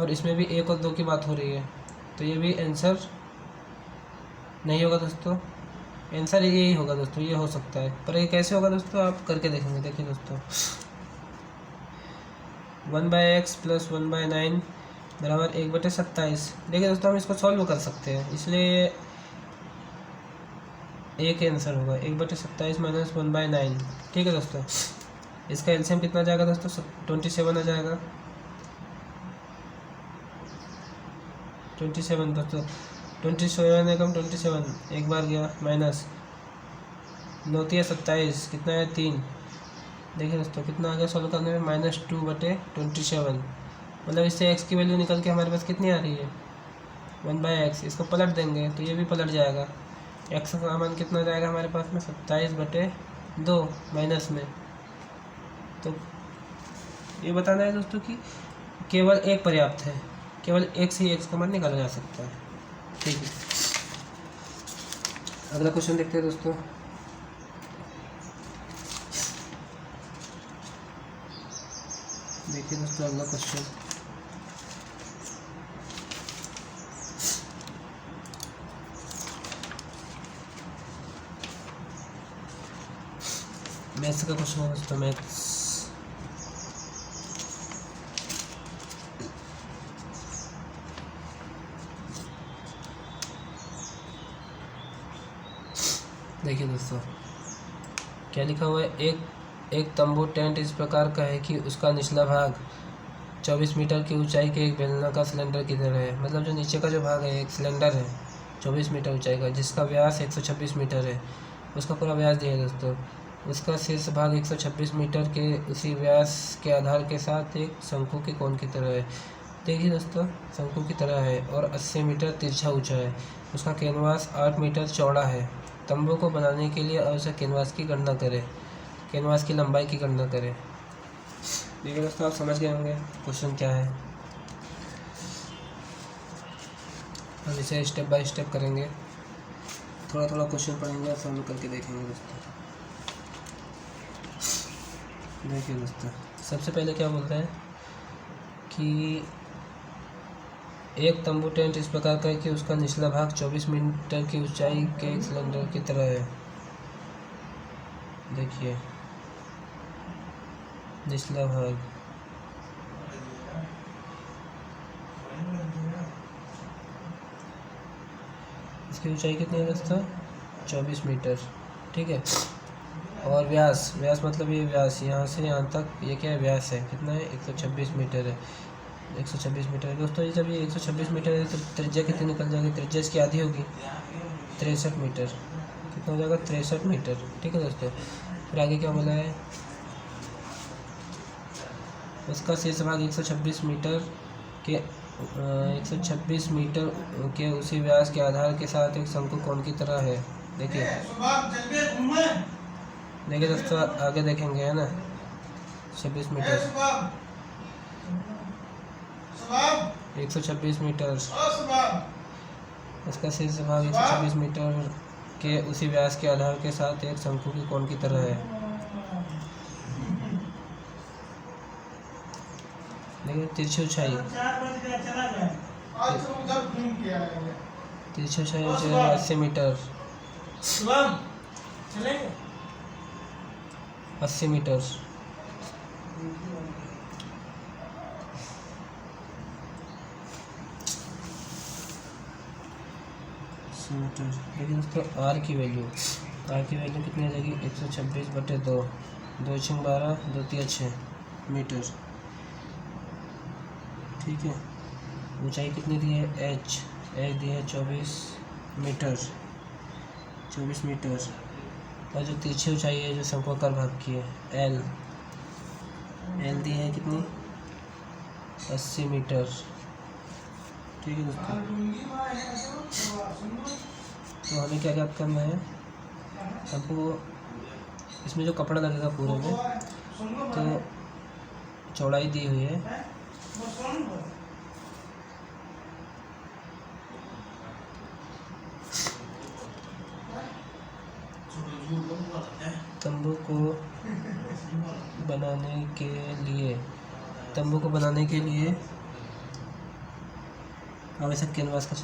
और इसमें भी 1 और 2 की बात हो रही है, तो ये भी आंसर नहीं होगा दोस्तों। आंसर यही होगा दोस्तों, ये हो सकता है, पर ये कैसे होगा दोस्तों? आप करके देखेंगे। देखिए दोस्तों, 1/x + 1/9 बराबर 1/27। देखिए दोस्तों, हम इसको सॉल्व कर सकते हैं, इसलिए एक आंसर होगा 1/27 - 1/9। ठीक है दोस्तों। इसका एलसीएम कितना जाएगा दोस्तों? 27 आ जाएगा। 27 दोस्तों, 27 एकम 27, एक बार गया, माइनस 9 × 27, कितना है? 3। देखिए दोस्तों, कितना आ गया सॉल्व करने में? -2/27। मतलब इससे x की वैल्यू निकल के हमारे पास कितनी आ रही है? 1/x। इसको पलट देंगे तो ये भी पलट जाएगा। x का मान कितना जाएगा हमारे पास में? 27/2 माइनस में। तो ये बताना है दोस्तों कि केवल एक पर्याप्त है, केवल एक से ही x का मान निकाला जा सकता है। ठीक है, अगला क्वेश्चन देखते हैं दोस्तों। देखिए दोस्तों, अगला क्वेश्चन मैथ्स का क्वेश्चन है दोस्तों, मैथ्स। देखिए दोस्तों क्या लिखा हुआ है, एक तंबू टेंट इस प्रकार का है कि उसका निचला भाग 24 मीटर की ऊंचाई के एक बेलनाकार सिलेंडर की तरह है। मतलब जो नीचे का जो भाग है एक सिलेंडर है 24 मीटर ऊंचाई का, जिसका व्यास 126 मीटर है। उसका पूरा व्यास दिया है दोस्तों। उसका शीर्ष भाग 126 मीटर के उसी व्यास के आधार के साथ एक शंकु के कोण की तरह है। देखिए दोस्तों शंकु की तरह है और 80 मीटर तिरछा ऊंचा है। उसका कैनवास 8 मीटर चौड़ा है। तंबू को बनाने के लिए आवश्यक कैनवास की गणना करें। कैनवास की लंबाई की गणना करें। देखिए दोस्तों आप समझ गए होंगे क्वेश्चन क्या है। हम इसे स्टेप बाय स्टेप करेंगे, थोड़ा थोड़ा क्वेश्चन पढ़ेंगे और सॉल्व करके देखेंगे दोस्तों। देखिए दोस्तों सबसे पहले क्या बोलते हैं कि एक तंबू टेंट इस प्रकार का है कि उसका निचला भाग 24 मीटर की ऊंचाई के एक सिलेंडर की तरह है। देखिए निचला भाग इसकी ऊंचाई कितनी है दोस्तों 24 मीटर, ठीक है। और व्यास मतलब ये व्यास यहाँ से यहाँ तक ये क्या है व्यास है, कितना है 126 मीटर है। 126 मीटर है दोस्तों। ये जब ये 126 मीटर है तो त्रिज्या कितनी निकल जाएगी, त्रिज्या इसकी आधी होगी 63 मीटर। कितना हो जाएगा 63 मीटर, ठीक है दोस्तों। फिर आगे क्या बोला है, उसका शीर्ष भाग 126 मीटर के 126 मीटर के उसी व्यास के आधार के साथ एक शंकु कोण की तरह है। देखिए दोस्तों आगे देखेंगे है ना 26 मीटर 126 मीटर उसका शीर्ष भाग 126 मीटर के उसी व्यास के आधार के साथ एक शंकु की कोण की तरह है। देखिए तिरछी ऊंचाई हो जाएगा 80 मीटर 80 मीटर। देखिए दोस्तों आर की वैल्यू कितनी आ जाएगी 126/2, 2 × 12, 2 × 6 मीटर, ठीक है। ऊंचाई कितनी दी है एच दी है 24 मीटर और जो तिरछी ऊंचाई है जो शंक्वाकार भाग की है एल दी है कितनी 80 मीटर, ठीक है दोस्तों। तो हमें क्या करना है, हमको इसमें जो कपड़ा लगेगा पूरे में तो चौड़ाई दी हुई है तंबू को बनाने के लिए आवश्यक कैनवास का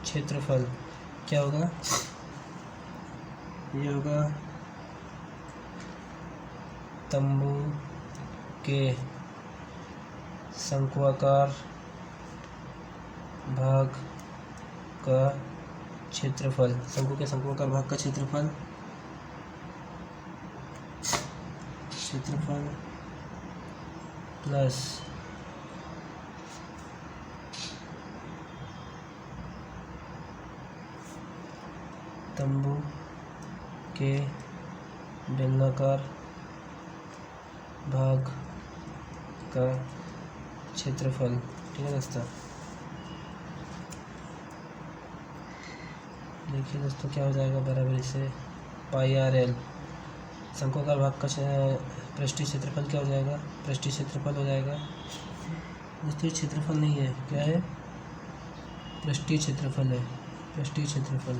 क्षेत्रफल क्या होगा, ये होगा तंबू के शंक्वाकार भाग का क्षेत्रफल, शंकु के शंक्वाकार भाग का क्षेत्रफल प्लस तंबू के बेलनाकार भाग का क्षेत्रफल, ठीक है दोस्तों। देखिए दोस्तों क्या हो जाएगा बराबर से πr/l। शंक्वाकार भाग का पृष्ठीय क्षेत्रफल क्या हो जाएगा, पृष्ठीय क्षेत्रफल हो जाएगा दोस्तों। ये क्षेत्रफल नहीं है, क्या है पृष्ठीय क्षेत्रफल है, पृष्ठीय क्षेत्रफल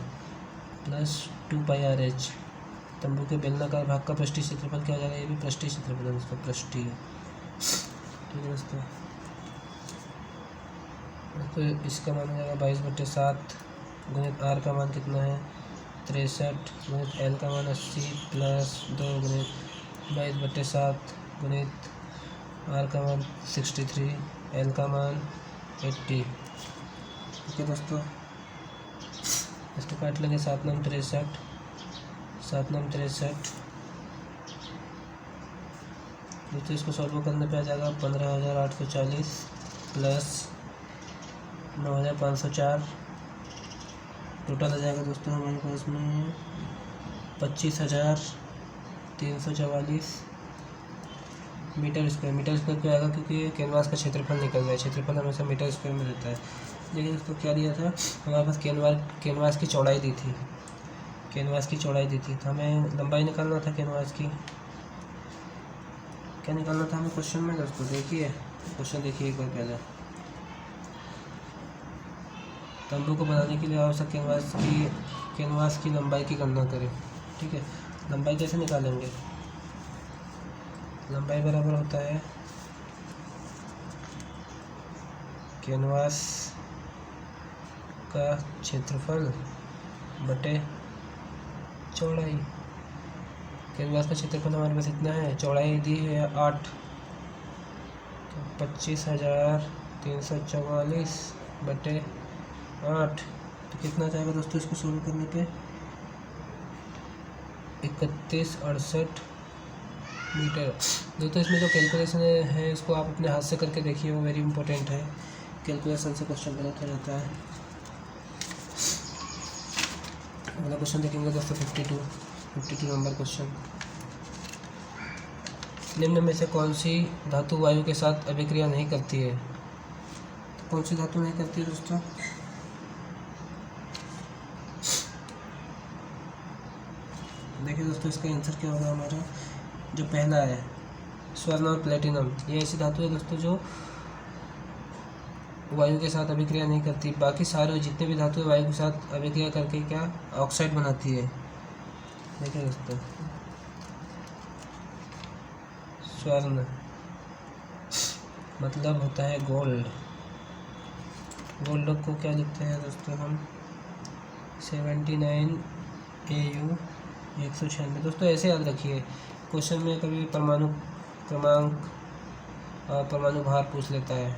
प्लस 2πr/h। तंबू के बेलनाकार भाग का पृष्ठीय क्षेत्रफल क्या हो जाएगा, ये भी पृष्ठीय क्षेत्रफल है दोस्तों, पृष्ठीय, ठीक है दोस्तों। तो इसका मान हो जाएगा 22/7 गुणित आर का मान कितना है 63 गुणित एल का मान 80 प्लस 2 गुणित 22/7 गुणित आर का मान 63 एल का मान 80। ठीक है दोस्तों, इसको काट लेंगे 7 9 63 7 9 63। दोस्तों इसको सॉल्व करने पे आ जाएगा 15,840 प्लस 9,504। टोटल आ जाएगा दोस्तों हमारे पास में 25,344 मीटर स्क्वायर। मीटर स्क्वायर पे आएगा क्योंकि कैनवास का क्षेत्रफल निकल रहा है, क्षेत्रफल हमेशा मीटर स्क्वायर में रहता है। लेकिन दोस्तों क्या दिया था हमारे पास कैनवास की चौड़ाई दी थी, कैनवास की चौड़ाई दी थी, तो हमें लंबाई निकालना था कैनवास की। क्या निकालना था हमें क्वेश्चन में दोस्तों? देखिए क्वेश्चन देखिए एक बार पहले। तंबू को बनाने के लिए आवश्यक कैनवास की लंबाई की गणना करें। ठीक है, लंबाई कैसे निकालेंगे? लंबाई बराबर होता है कैनवास का क्षेत्रफल बटे चौड़ाई। कैनवास का क्षेत्रफल हमारे पास इतना है, चौड़ाई दी है 8, तो 25,344 बटे 8, तो कितना जाएगा दोस्तों इसको सोल्व करने पे? 3168 मीटर। दोस्तों इसमें जो कैलकुलेशन है इसको आप अपने हाथ से करके देखिए, वो वेरी इंपॉर्टेंट है। कैलकुलेशन से क्वेश्चन गलत हो जाता है। अगला क्वेश्चन देखेंगे दोस्तों 52 नंबर क्वेश्चन। निम्न में से कौन सी धातु वायु के साथ अभिक्रिया नहीं करती है? तो कौन सी धातु नहीं करती है दोस्तों? देखिए दोस्तों इसका आंसर क्या होगा हमारा, जो पहला है स्वर्ण और प्लेटिनम, ये ऐसी धातु है दोस्तों जो वायु के साथ अभिक्रिया नहीं करती। बाकी सारे जितने भी धातु वायु के साथ अभिक्रिया करके क्या ऑक्साइड बनाती है। देखिए दोस्तों स्वर्ण मतलब होता है गोल्ड। गोल्ड को क्या लिखते हैं दोस्तों हम 79 AU 196। दोस्तों ऐसे याद रखिए, क्वेश्चन में कभी परमाणु क्रमांक और परमाणु भार पूछ लेता है।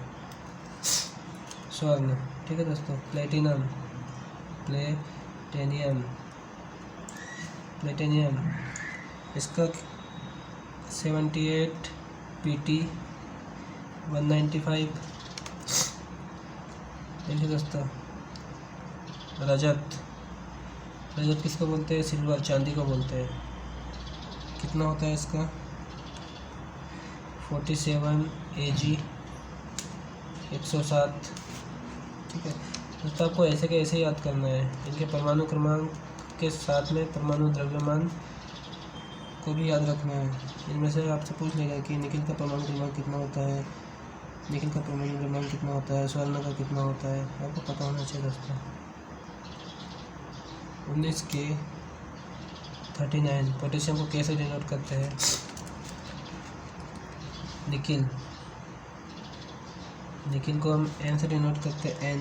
स्वर्ण, ठीक है दोस्तों। प्लेटिनम इसका 78 PT 195। देखिए दोस्तों रजत किसको बोलते हैं? सिल्वर, चांदी को बोलते हैं। कितना होता है इसका 47 AG 107। ठीक है दोस्तों, आपको ऐसे के ऐसे याद करना है। इनके परमाणु क्रमांक के साथ में परमाणु द्रव्यमान को भी याद रखना है। इनमें से आपसे पूछ लेगा कि निकिल का परमाणु क्रमांक कितना होता है, निकिल का परमाणु क्रमांक कितना होता है, स्वर्ण का कितना होता है, आपको पता होना चाहिए दोस्तों। 19K 39। पोटेशियम को कैसे डिनोट करते हैं? निकिल को हम N से डिनोट करते हैं, N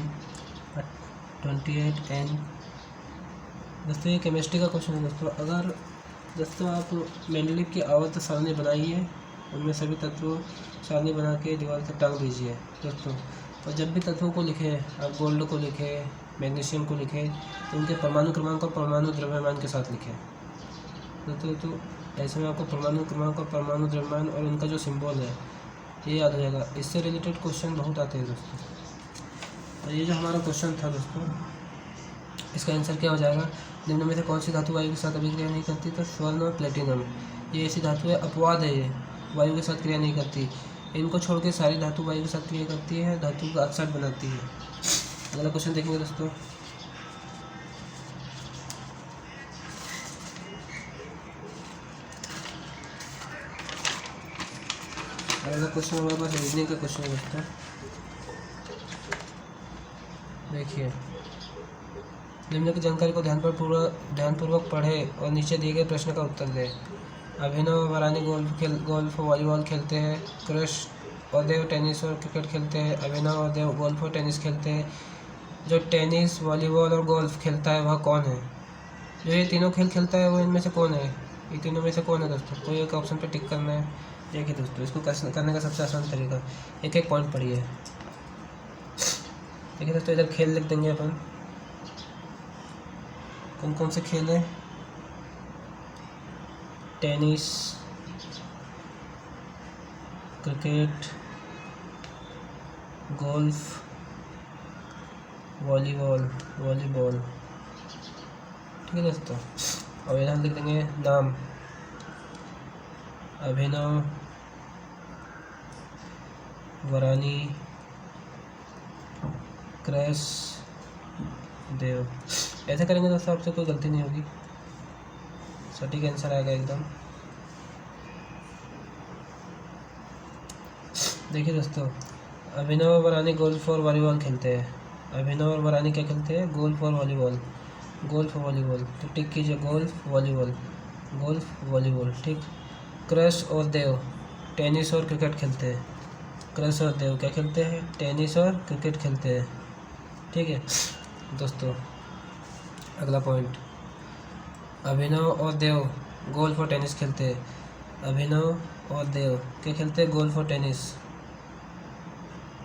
28N। दोस्तों ये केमिस्ट्री का क्वेश्चन है दोस्तों। अगर दोस्तों आप मेंडलीव की आवर्त सारणी बनाइए, उनमें सभी तत्वों सारणी बना के दीवार से टांग दीजिए दोस्तों। और जब भी तत्वों को लिखें, आप गोल्ड को लिखें, मैग्नीशियम को लिखें, तो उनके परमाणु क्रमांक और परमाणु द्रव्यमान के साथ लिखें दोस्तों। तो ऐसे में आपको परमाणु क्रमांक और परमाणु द्रव्यमान और उनका जो सिंबल है ये याद हो जाएगा। इससे रिलेटेड क्वेश्चन बहुत आते हैं दोस्तों। और ये जो हमारा क्वेश्चन था दोस्तों, इसका आंसर क्या हो जाएगा? निम्न में से कौन सी धातु वायु के साथ अभिक्रिया नहीं करती? तो स्वर्ण और प्लेटिनम, ये ऐसी धातु है, अपवाद है, ये वायु के साथ क्रिया नहीं करती। इनको छोड़ के सारी धातु वायु के साथ क्रिया करती है, धातु का ऑक्साइड बनाती है। अगला क्वेश्चन देखेंगे दोस्तों। अगला क्वेश्चन हमारे पास रीजनिंग का क्वेश्चन है दोस्तों। देखिए, निम्न की जानकारी को ध्यानपूर्वक पढ़ें और नीचे दिए गए प्रश्न का उत्तर दें। अभिनव और वारानी गोल्फ वॉलीबॉल खेलते हैं। कृष्ण और देव टेनिस और क्रिकेट खेलते हैं। अभिनव और देव गोल्फ और टेनिस खेलते हैं। जो टेनिस, वॉलीबॉल और गोल्फ खेलता है वह कौन है? जो ये तीनों खेल खेलता है वो इनमें से कौन है? ये तीनों में से कौन है दोस्तों? कोई एक ऑप्शन पे टिक करना है। देखिए दोस्तों, इसको करने का सबसे आसान तरीका, एक एक पॉइंट पढ़िए। देखिए दोस्तों, इधर खेल लिख देंगे अपन, कौन कौन से खेल हैं। Tennis, cricket, golf, volleyball. ठीक है दोस्तों, और यहाँ लिख देंगे नाम, अभिनव, वरानी, क्रैश, देव। ऐसे करेंगे दोस्तों आपसे कोई गलती नहीं होगी, सटीक आंसर आएगा एकदम। देखिए दोस्तों, अभिनव और वरानी गोल्फ और वॉलीबॉल खेलते हैं। अभिनव और वरानी क्या खेलते हैं? गोल्फ और वॉलीबॉल। तो टिक कीजिए, गोल्फ वॉलीबॉल। ठीक। क्रश और देव टेनिस और क्रिकेट खेलते हैं। क्रश और देव क्या खेलते हैं? टेनिस और क्रिकेट खेलते हैं। ठीक है दोस्तों, अगला पॉइंट, अभिनव और देव गोल्फ और टेनिस खेलते हैं। अभिनव और देव क्या खेलते हैं? गोल्फ और टेनिस।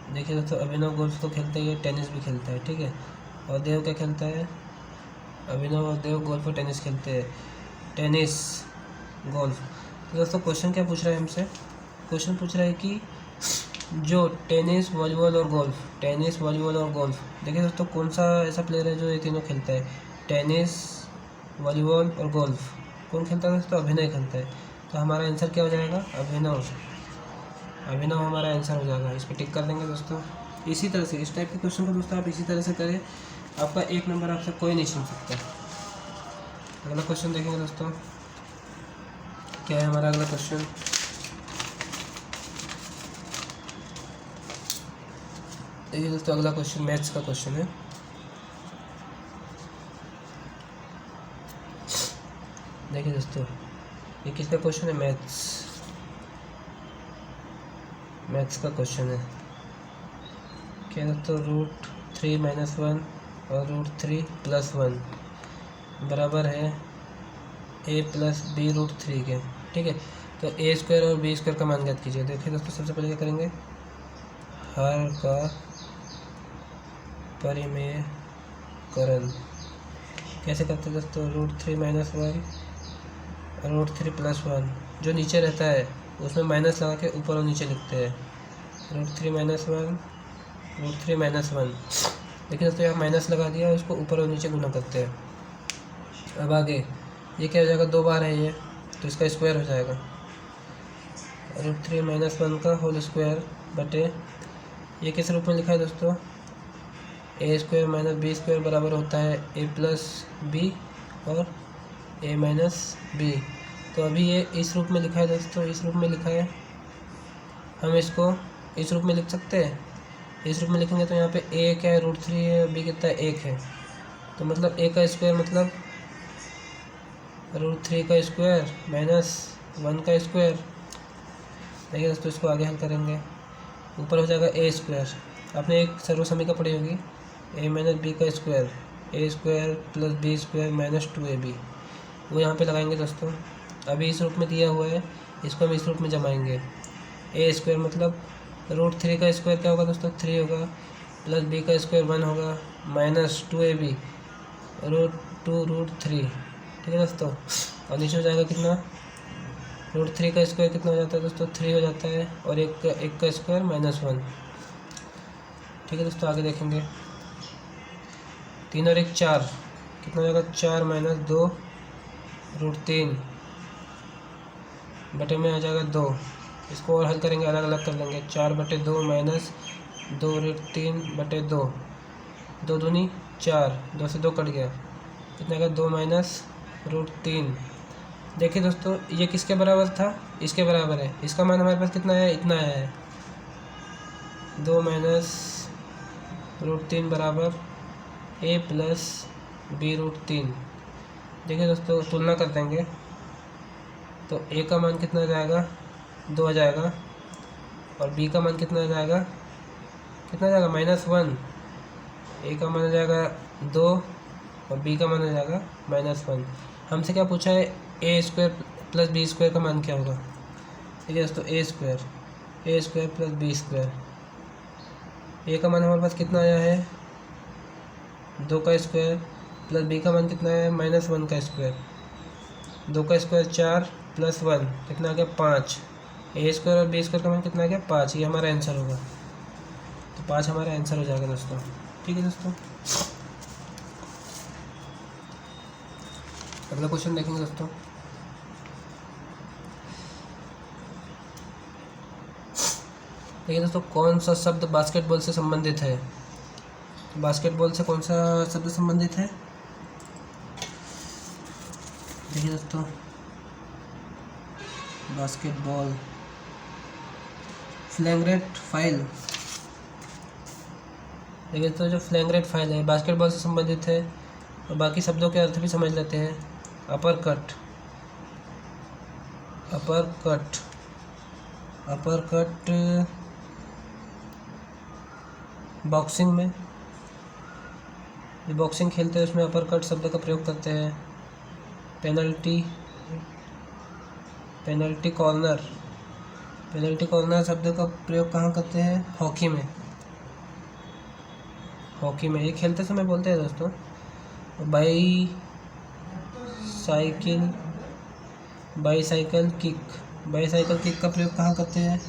देखिए दोस्तों, अभिनव गोल्फ तो खेलते ही है, टेनिस भी खेलता है। ठीक है, और देव क्या खेलता है? अभिनव और देव गोल्फ और टेनिस खेलते हैं। Tennis, golf. तो दोस्तों क्वेश्चन क्या पूछ रहा है हमसे? क्वेश्चन पूछ रहा है कि जो टेनिस, वॉलीबॉल और गोल्फ, देखिए दोस्तों कौन सा ऐसा प्लेयर है जो ये तीनों खेलता है? टेनिस, वॉलीबॉल और गोल्फ कौन खेलता है दोस्तों? अभिनव खेलता है। तो हमारा आंसर क्या हो जाएगा? अभिनव हमारा आंसर हो जाएगा। इस पर टिक कर देंगे दोस्तों। इसी तरह से इस टाइप के क्वेश्चन को दोस्तों आप इसी तरह से करें, आपका 1 नंबर आपसे कोई नहीं छीन सकता। अगला क्वेश्चन देखेंगे दोस्तों, क्या है हमारा अगला क्वेश्चन? देखिए दोस्तों, अगला क्वेश्चन मैथ्स का क्वेश्चन है। देखिए दोस्तों, ये किसका क्वेश्चन है? मैथ्स का क्वेश्चन है। क्या दोस्तों? √3 - 1 और √3 + 1 बराबर है a + b √3 के। ठीक है, तो a² और b² का मान ज्ञात कीजिए। देखिए दोस्तों, सबसे पहले क्या करेंगे? हर का परिमेयकरण कैसे करते हैं दोस्तों? √3 - 1 √3 + 1, जो नीचे रहता है उसमें माइनस लगा के ऊपर और नीचे लिखते हैं। √3 - 1 √3 - 1। देखिए दोस्तों, यहाँ माइनस लगा दिया, उसको ऊपर और नीचे गुना करते हैं। अब आगे ये क्या हो जाएगा? 2 बार है ये, तो इसका स्क्वायर हो जाएगा। √3 - 1 का होल स्क्वायर बटे, ये किस रूप में लिखा है दोस्तों? a² - b² बराबर होता है a + b और a - b। तो अभी ये इस रूप में लिखा है दोस्तों, इस रूप में लिखा है। हम इसको इस रूप में लिख सकते हैं। इस रूप में लिखेंगे तो यहाँ पे a क्या है? √3 है, b कितना है? 1 है। तो मतलब a का स्क्वायर मतलब √3 का स्क्वायर - 1 का स्क्वायर। देखिए दोस्तों, इसको आगे हल करेंगे, ऊपर हो जाएगा a²। आपने एक सर्वसमीकरण पढ़ी होगी, a - b का स्क्वायर, a² + b² - 2ab, वो यहाँ पे लगाएंगे दोस्तों। अभी इस रूप में दिया हुआ है, इसको हम इस रूप में जमाएंगे। a² मतलब √3 का स्क्वायर क्या होगा दोस्तों? 3 होगा, प्लस b का स्क्वायर 1 होगा, -2ab √2√3। ठीक है दोस्तों, और नीचे हो जाएगा कितना? √3 का स्क्वायर कितना हो जाता है दोस्तों? 3 हो जाता है, और एक का स्क्वायर -1। ठीक है दोस्तों, आगे देखेंगे। 3 और 1 4, कितना हो जाएगा? 4 - 2 √3 बटे में आ जाएगा 2। इसको और हल करेंगे, अलग अलग कर लेंगे। 4/2 - 2 √3 बटे 2, 2 दूनी 4, 2 से 2 कट गया, कितना का? 2 - √3। देखिए दोस्तों, ये किसके बराबर था? इसके बराबर है। इसका मान हमारे पास कितना है? इतना आया है। 2 - √3 बराबर a + b √3। देखिए दोस्तों, तुलना कर देंगे तो a का मान कितना आ जाएगा? 2 आ जाएगा, और b का मान कितना जाएगा, -1। a का मान आ जाएगा 2 और b का मान आ जाएगा -1। हमसे क्या पूछा है, a² + b² का मान क्या होगा। ठीक है दोस्तों, a² + b²। a का मान हमारे पास कितना आया है, 2 का स्क्वायर, प्लस b का मान कितना है, -1 का स्क्वायर। 2 का स्क्वायर 4 + 1 कितना आ गया, 5। a² और b² का मान कितना आ गया, 5। ये हमारा आंसर होगा, तो 5 हमारा आंसर हो जाएगा दोस्तों। ठीक है दोस्तों, अगला क्वेश्चन देखेंगे दोस्तों। देखिए दोस्तों, कौन सा शब्द बास्केटबॉल से संबंधित है। बास्केटबॉल से कौन सा शब्द संबंधित है। देखिए दोस्तों, बास्केटबॉल, फ्लैंगरेट फाइल। देखिए दोस्तों, जो फ्लैंगरेट फाइल है बास्केटबॉल से संबंधित है। और बाकी शब्दों के अर्थ भी समझ लेते हैं। अपर कट, बॉक्सिंग में, जो बॉक्सिंग खेलते हैं उसमें अपर कट शब्द का प्रयोग करते हैं। पेनल्टी कॉर्नर शब्द का प्रयोग कहाँ करते हैं, हॉकी में ये खेलते समय बोलते हैं दोस्तों। बाईसाइकिल किक का प्रयोग कहाँ करते हैं,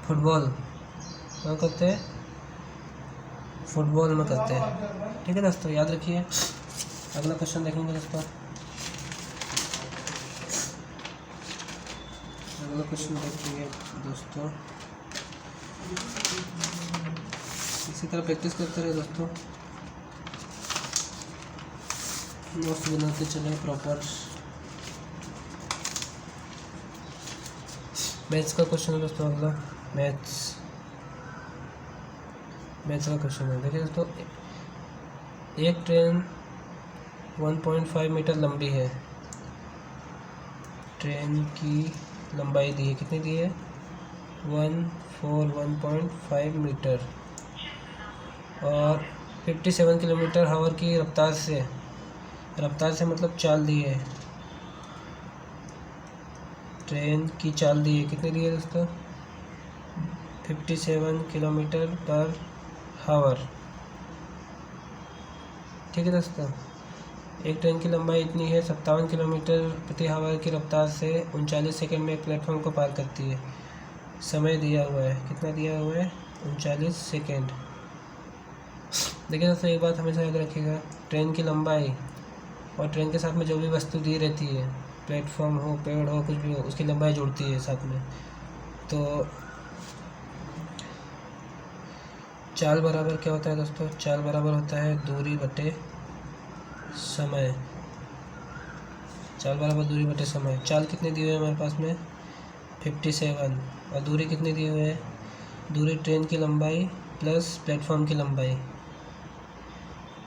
फुटबॉल में करते हैं। ठीक है दोस्तों, याद रखिए। अगला क्वेश्चन देखेंगे दोस्तों। अगला क्वेश्चन देखेंगे दोस्तों, इसी तरह प्रैक्टिस करते रहे दोस्तों, नोट्स बनाते चले प्रॉपर। मैथ्स का क्वेश्चन है दोस्तों। अगला मैथ्स का क्वेश्चन है। देखिए दोस्तों, एक ट्रेन 1.5 मीटर लंबी है। ट्रेन की लंबाई दी है, कितनी दी है, 1.5 मीटर, और 57 किलोमीटर/आवर की रफ्तार से मतलब चाल दी है। ट्रेन की चाल दी है, कितनी दी है दोस्तों, 57 किलोमीटर/आवर। ठीक है दोस्तों, एक ट्रेन की लंबाई इतनी है, 57 किलोमीटर/आवर की रफ्तार से 39 सेकंड में एक प्लेटफॉर्म को पार करती है। समय दिया हुआ है, कितना दिया हुआ है, 39 सेकंड। देखिए दोस्तों, एक बात हमेशा याद रखिएगा, ट्रेन की लंबाई और ट्रेन के साथ में जो भी वस्तु दी रहती है, प्लेटफॉर्म हो, पेड़ हो, कुछ भी हो, उसकी लंबाई जुड़ती है साथ में। तो चाल बराबर क्या होता है दोस्तों, चाल बराबर होता है दूरी बटे समय। चाल कितनी दी हुई है हमारे पास में, 57, और दूरी कितनी दी हुई है, दूरी ट्रेन की लंबाई प्लस प्लेटफॉर्म की लंबाई।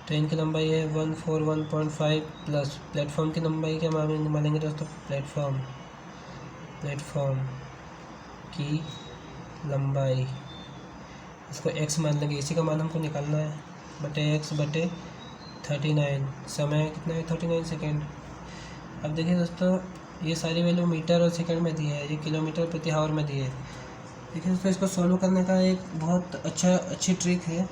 ट्रेन की लंबाई है 141.5 प्लस प्लेटफॉर्म की लंबाई क्या मानेंगे दोस्तों, प्लेटफॉर्म की लंबाई, इसको x मान लेंगे। इसी का मान हमको निकालना है, बटे x बटे 39। समय कितना है, 39 सेकेंड। अब देखिए दोस्तों, ये सारी वैल्यू मीटर और सेकंड में दी है, ये किलोमीटर/आवर में दी है। देखिए दोस्तों, इसको सॉल्व करने का एक बहुत अच्छी ट्रिक है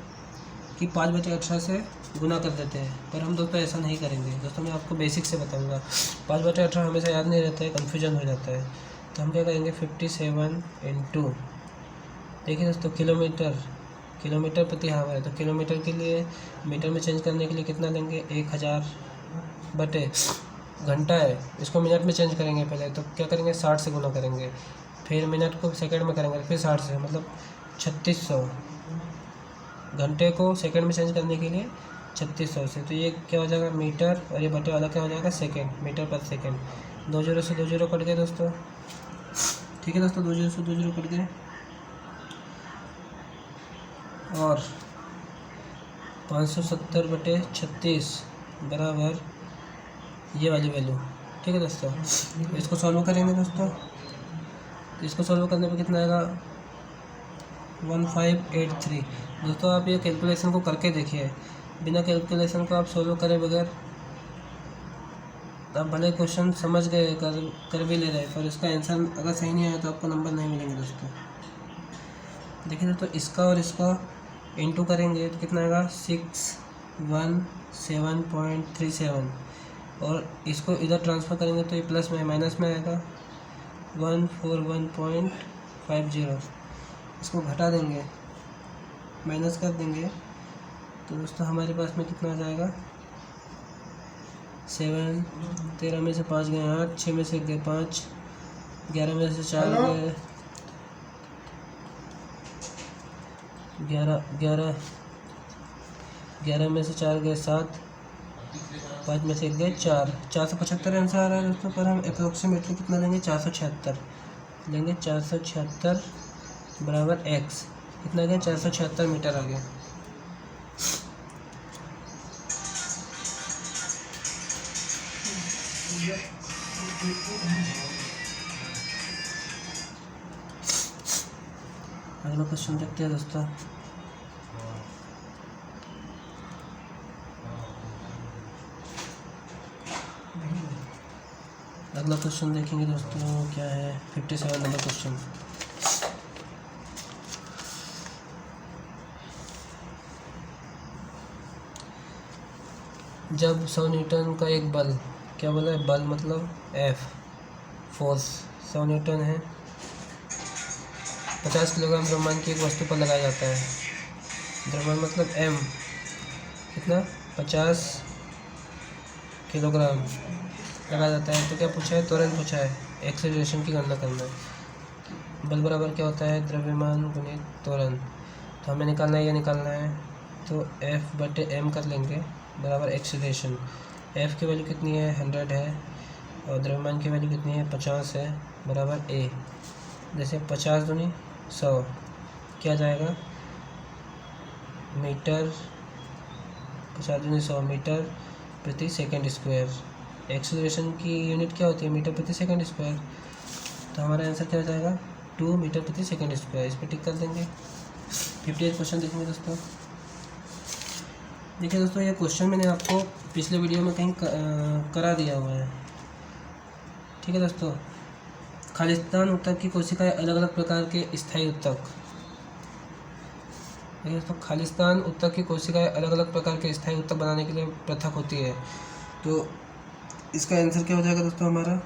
कि 5/18 से गुना कर देते हैं, पर हम दोस्तों ऐसा नहीं करेंगे। दोस्तों मैं आपको बेसिक से बताऊंगा, 5/18 हमेशा याद नहीं रहता है, कन्फ्यूजन हो जाता है। तो हम क्या करेंगे, 57 इंटू, देखिए दोस्तों, किलोमीटर/आवर है, तो किलोमीटर के लिए मीटर में चेंज करने के लिए कितना लेंगे, 1000 बटे घंटा है, इसको मिनट में चेंज करेंगे पहले, तो क्या करेंगे, 60 से गुना करेंगे, फिर मिनट को सेकंड में करेंगे, फिर 60 से, मतलब 3600। घंटे को सेकंड में चेंज करने के लिए 3600 से, तो ये क्या हो जाएगा, मीटर, और ये बटे वाला क्या हो जाएगा, सेकंड, मीटर/सेकंड। 2 0 से 2 0 कट गए दोस्तों। ठीक है दोस्तों, 2 0 से 2 0 कट गए, और 570/36 बराबर ये वाली वैल्यू। ठीक है दोस्तों, इसको सॉल्व करेंगे दोस्तों। इसको सॉल्व करने पे कितना आएगा 1583। दोस्तों आप ये कैलकुलेशन को करके देखिए, बिना कैलकुलेशन को आप सॉल्व करे बगैर आप भले क्वेश्चन समझ गए, कर भी ले रहे, पर इसका आंसर अगर सही नहीं आया तो आपको नंबर नहीं मिलेंगे दोस्तों। देखिए दोस्तों, इसका और इसका इंटू करेंगे तो कितना आएगा 617.37, और इसको इधर ट्रांसफ़र करेंगे तो ये प्लस में माइनस में आएगा 141.50। इसको घटा देंगे, माइनस कर देंगे तो दोस्तों हमारे पास में कितना आ जाएगा 7, 13 में से 5 गए 8, 6 में से 1 गए 5, 11 में से 4 गए 11 में से 4 गए 7, 5 में से 1 गए 4, 475 आंसर आ रहा है दोस्तों। पर हम अप्रोक्सीमेटली कितना लेंगे 476 लेंगे, 476 बराबर x कितना गया 476 मीटर आ गया। अगला क्वेश्चन देखते हैं दोस्तों। अगला क्वेश्चन देखेंगे दोस्तों, क्या है 57 नंबर क्वेश्चन। जब 100 न्यूटन का एक बल, क्या बोला है बल मतलब F फोर्स 100 न्यूटन है, 50 किलोग्राम द्रव्यमान की एक वस्तु पर लगाया जाता है। द्रव्यमान मतलब M कितना 50 किलोग्राम लगाया जाता है। तो क्या पूछा है, त्वरण पूछा है, एक्सेलरेशन की गणना करना है। बल बराबर क्या होता है द्रव्यमान गुणित त्वरण, तो हमें निकालना है, ये निकालना है तो F/m कर लेंगे बराबर एक्सेलरेशन। F की वैल्यू कितनी है 100 है, और द्रव्यमान की वैल्यू कितनी है 50 है, बराबर A। जैसे 50 दूनी 100 क्या जाएगा मीटर, 50 दूनी 100 मीटर प्रति सेकंड स्क्वायर। एक्सेलरेशन की यूनिट क्या होती है मीटर प्रति सेकंड स्क्वायर, तो हमारा आंसर क्या हो जाएगा 2 मीटर प्रति सेकंड स्क्वायर। इस पर टिक कर देंगे। 58 क्वेश्चन देखेंगे दोस्तों। देखिए दोस्तों, ये क्वेश्चन मैंने आपको पिछले वीडियो में कहीं करा दिया हुआ है, ठीक है दोस्तों। खालिस्तान ऊतक की कोशिकाएं अलग अलग प्रकार के स्थायी ऊतक, देखिए दोस्तों, खालिस्तान ऊतक की कोशिकाएं अलग अलग प्रकार के स्थायी ऊतक बनाने के लिए पृथक होती है। तो इसका आंसर क्या हो जाएगा दोस्तों हमारा,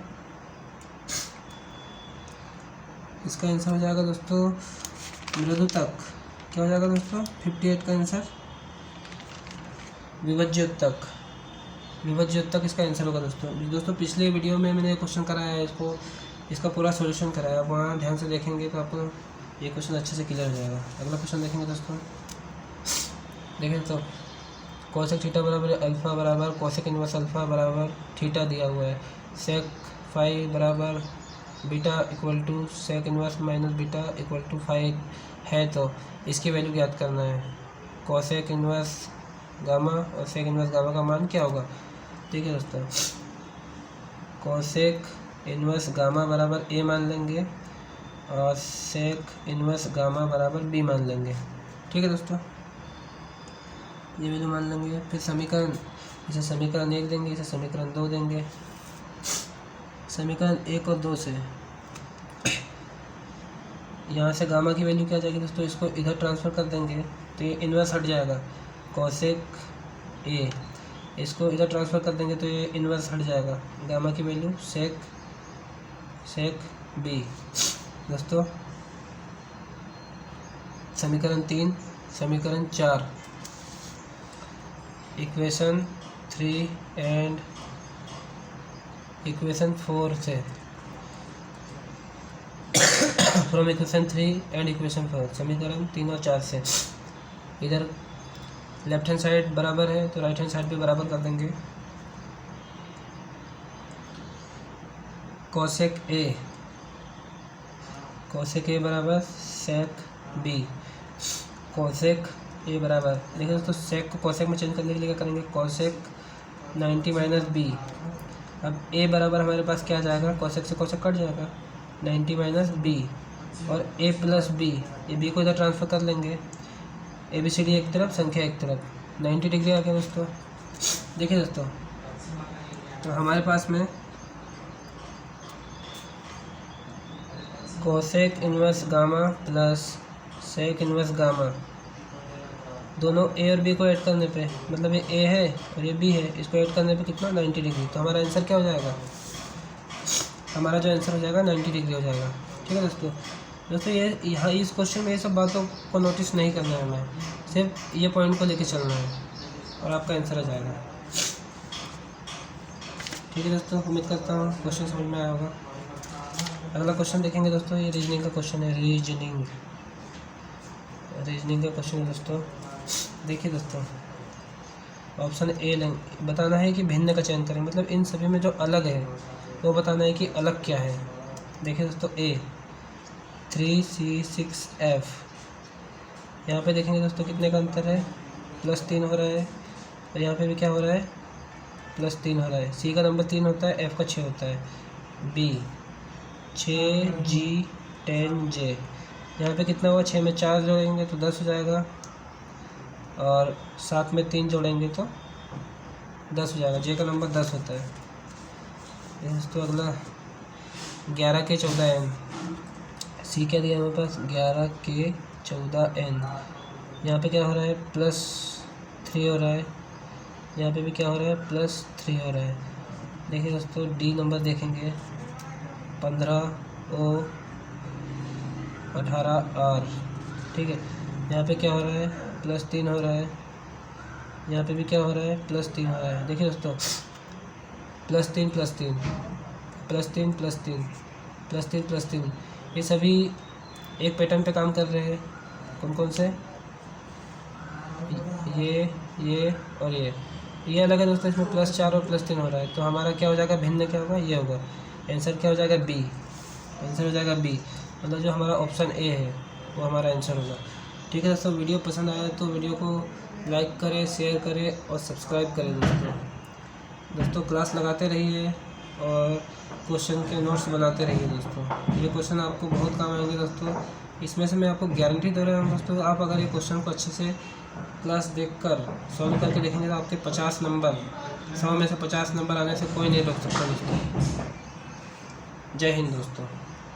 इसका आंसर हो जाएगा दोस्तों मृदुतक। क्या हो जाएगा दोस्तों 58 का आंसर विभज्योतक। विभज्योतक इसका आंसर होगा दोस्तों। पिछले वीडियो में मैंने क्वेश्चन कराया है, इसका पूरा सॉल्यूशन कराया, आप वहाँ ध्यान से देखेंगे तो आपको ये क्वेश्चन अच्छे से क्लियर हो जाएगा। अगला क्वेश्चन देखेंगे दोस्तों। देखें तो कोसेक थीटा बराबर अल्फ़ा बराबर कोसेक इनवर्स अल्फ़ा बराबर थीटा दिया हुआ है। सेक फाई बराबर beta equal to sec inverse minus beta equal to phi है, तो इसकी वैल्यू ज्ञात करना है। कोसेक इनवर्स गामा और सेक इनवर्स गामा का मान क्या होगा, ठीक है दोस्तों। कोसेक इनवर्स गामा बराबर A मान लेंगे और सेक इनवर्स गामा बराबर B मान लेंगे, ठीक है दोस्तों। ये वैल्यू मान लेंगे। फिर समीकरण, इसे समीकरण 1 देंगे, इसे समीकरण 2 देंगे। समीकरण 1 और 2 से यहाँ से गामा की वैल्यू क्या जाएगी दोस्तों, इसको इधर ट्रांसफ़र कर देंगे तो ये इन्वर्स हट जाएगा कोसेक A, इसको इधर ट्रांसफ़र कर देंगे तो ये इन्वर्स हट जाएगा। गामा की वैल्यू सेक B दोस्तों। समीकरण 3, समीकरण 4, इक्वेशन 3 एंड इक्वेशन 4 से, फ्रॉम इक्वेशन 3 एंड इक्वेशन 4, समीकरण 3 और 4 से इधर लेफ्ट हैंड साइड बराबर है तो राइट हैंड साइड भी बराबर कर देंगे। कोसेक A बराबर सेक B, कोसेक A बराबर, देखिए दोस्तों सेक को कोसेक में चेंज करने के लिए क्या करेंगे, कोसेक 90 माइनस B। अब A बराबर हमारे पास क्या आ जाएगा, कोसेक से कोसेक कट जाएगा 90 माइनस बी, और ए प्लस बी, ये बी को इधर ट्रांसफ़र कर लेंगे, ए बी सी डी एक तरफ, संख्या एक तरफ, 90 डिग्री आ गया दोस्तों। देखिए दोस्तों, तो हमारे पास में cosec inverse gamma plus sec inverse gamma, दोनों ए और बी को ऐड करने पे, मतलब ये ए है और ये बी है, इसको ऐड करने पे कितना 90 डिग्री। तो हमारा आंसर क्या हो जाएगा, हमारा जो आंसर हो जाएगा 90 डिग्री हो जाएगा। ठीक है दोस्तों। दोस्तों ये यहाँ इस क्वेश्चन में ये सब बातों को नोटिस नहीं करना है हमें, सिर्फ ये पॉइंट को लेके चलना है और आपका आंसर हो जाएगा। ठीक है दोस्तों, उम्मीद करता हूँ क्वेश्चन समझ में आया होगा। अगला क्वेश्चन देखेंगे दोस्तों, ये रीजनिंग का क्वेश्चन है, रीजनिंग का क्वेश्चन है दोस्तों। देखिए दोस्तों, ऑप्शन ए बताना है कि भिन्न का चयन करें, मतलब इन सभी में जो अलग है वो बताना है कि अलग क्या है। देखिए दोस्तों, ए 3C6F, यहाँ पे देखेंगे दोस्तों कितने का अंतर है, +3 हो रहा है, और यहाँ पे भी क्या हो रहा है, +3 हो रहा है। सी का नंबर 3 होता है, एफ का 6 होता है। बी 6G10J, यहाँ पे कितना हुआ, 6 में 4 जोड़ेंगे तो 10 हो जाएगा, और 7 में 3 जोड़ेंगे तो 10 हो जाएगा। जे का नंबर 10 होता है। दोस्तों अगला 11K14N, सी क्या दिया हमारे पास, 11K14N, यहाँ पे क्या हो रहा है, +3 हो रहा है, यहाँ पे भी क्या हो रहा है, +3 हो रहा है। देखिए दोस्तों, डी नंबर देखेंगे 15O 18R, ठीक है, यहाँ पे क्या हो रहा है, +3 हो रहा है, यहाँ पे भी क्या हो रहा है, +3 हो रहा है। देखिए दोस्तों, +3 +3 +3 +3 +3 +3, ये सभी एक पैटर्न पे काम कर रहे हैं। कौन कौन से, ये और ये अलग है दोस्तों, इसमें +4 और +3 हो रहा है। तो हमारा क्या हो जाएगा, भिन्न क्या होगा, ये होगा। आंसर क्या हो जाएगा, बी, आंसर हो जाएगा बी, मतलब जो हमारा ऑप्शन ए है वो हमारा आंसर होगा। ठीक है दोस्तों, वीडियो पसंद आया तो वीडियो को लाइक करें, शेयर करें और सब्सक्राइब करें दोस्तों। क्लास लगाते रहिए और क्वेश्चन के नोट्स बनाते रहिए दोस्तों। ये क्वेश्चन आपको बहुत काम आएंगे दोस्तों, इसमें से मैं आपको गारंटी दे रहा हूँ दोस्तों। आप अगर ये क्वेश्चन को अच्छे से क्लास देखकर सॉल्व करके देखेंगे तो आपके 50 नंबर, 100 में से 50 नंबर आने से कोई नहीं रोक सकता दोस्तों। जय हिंद दोस्तों।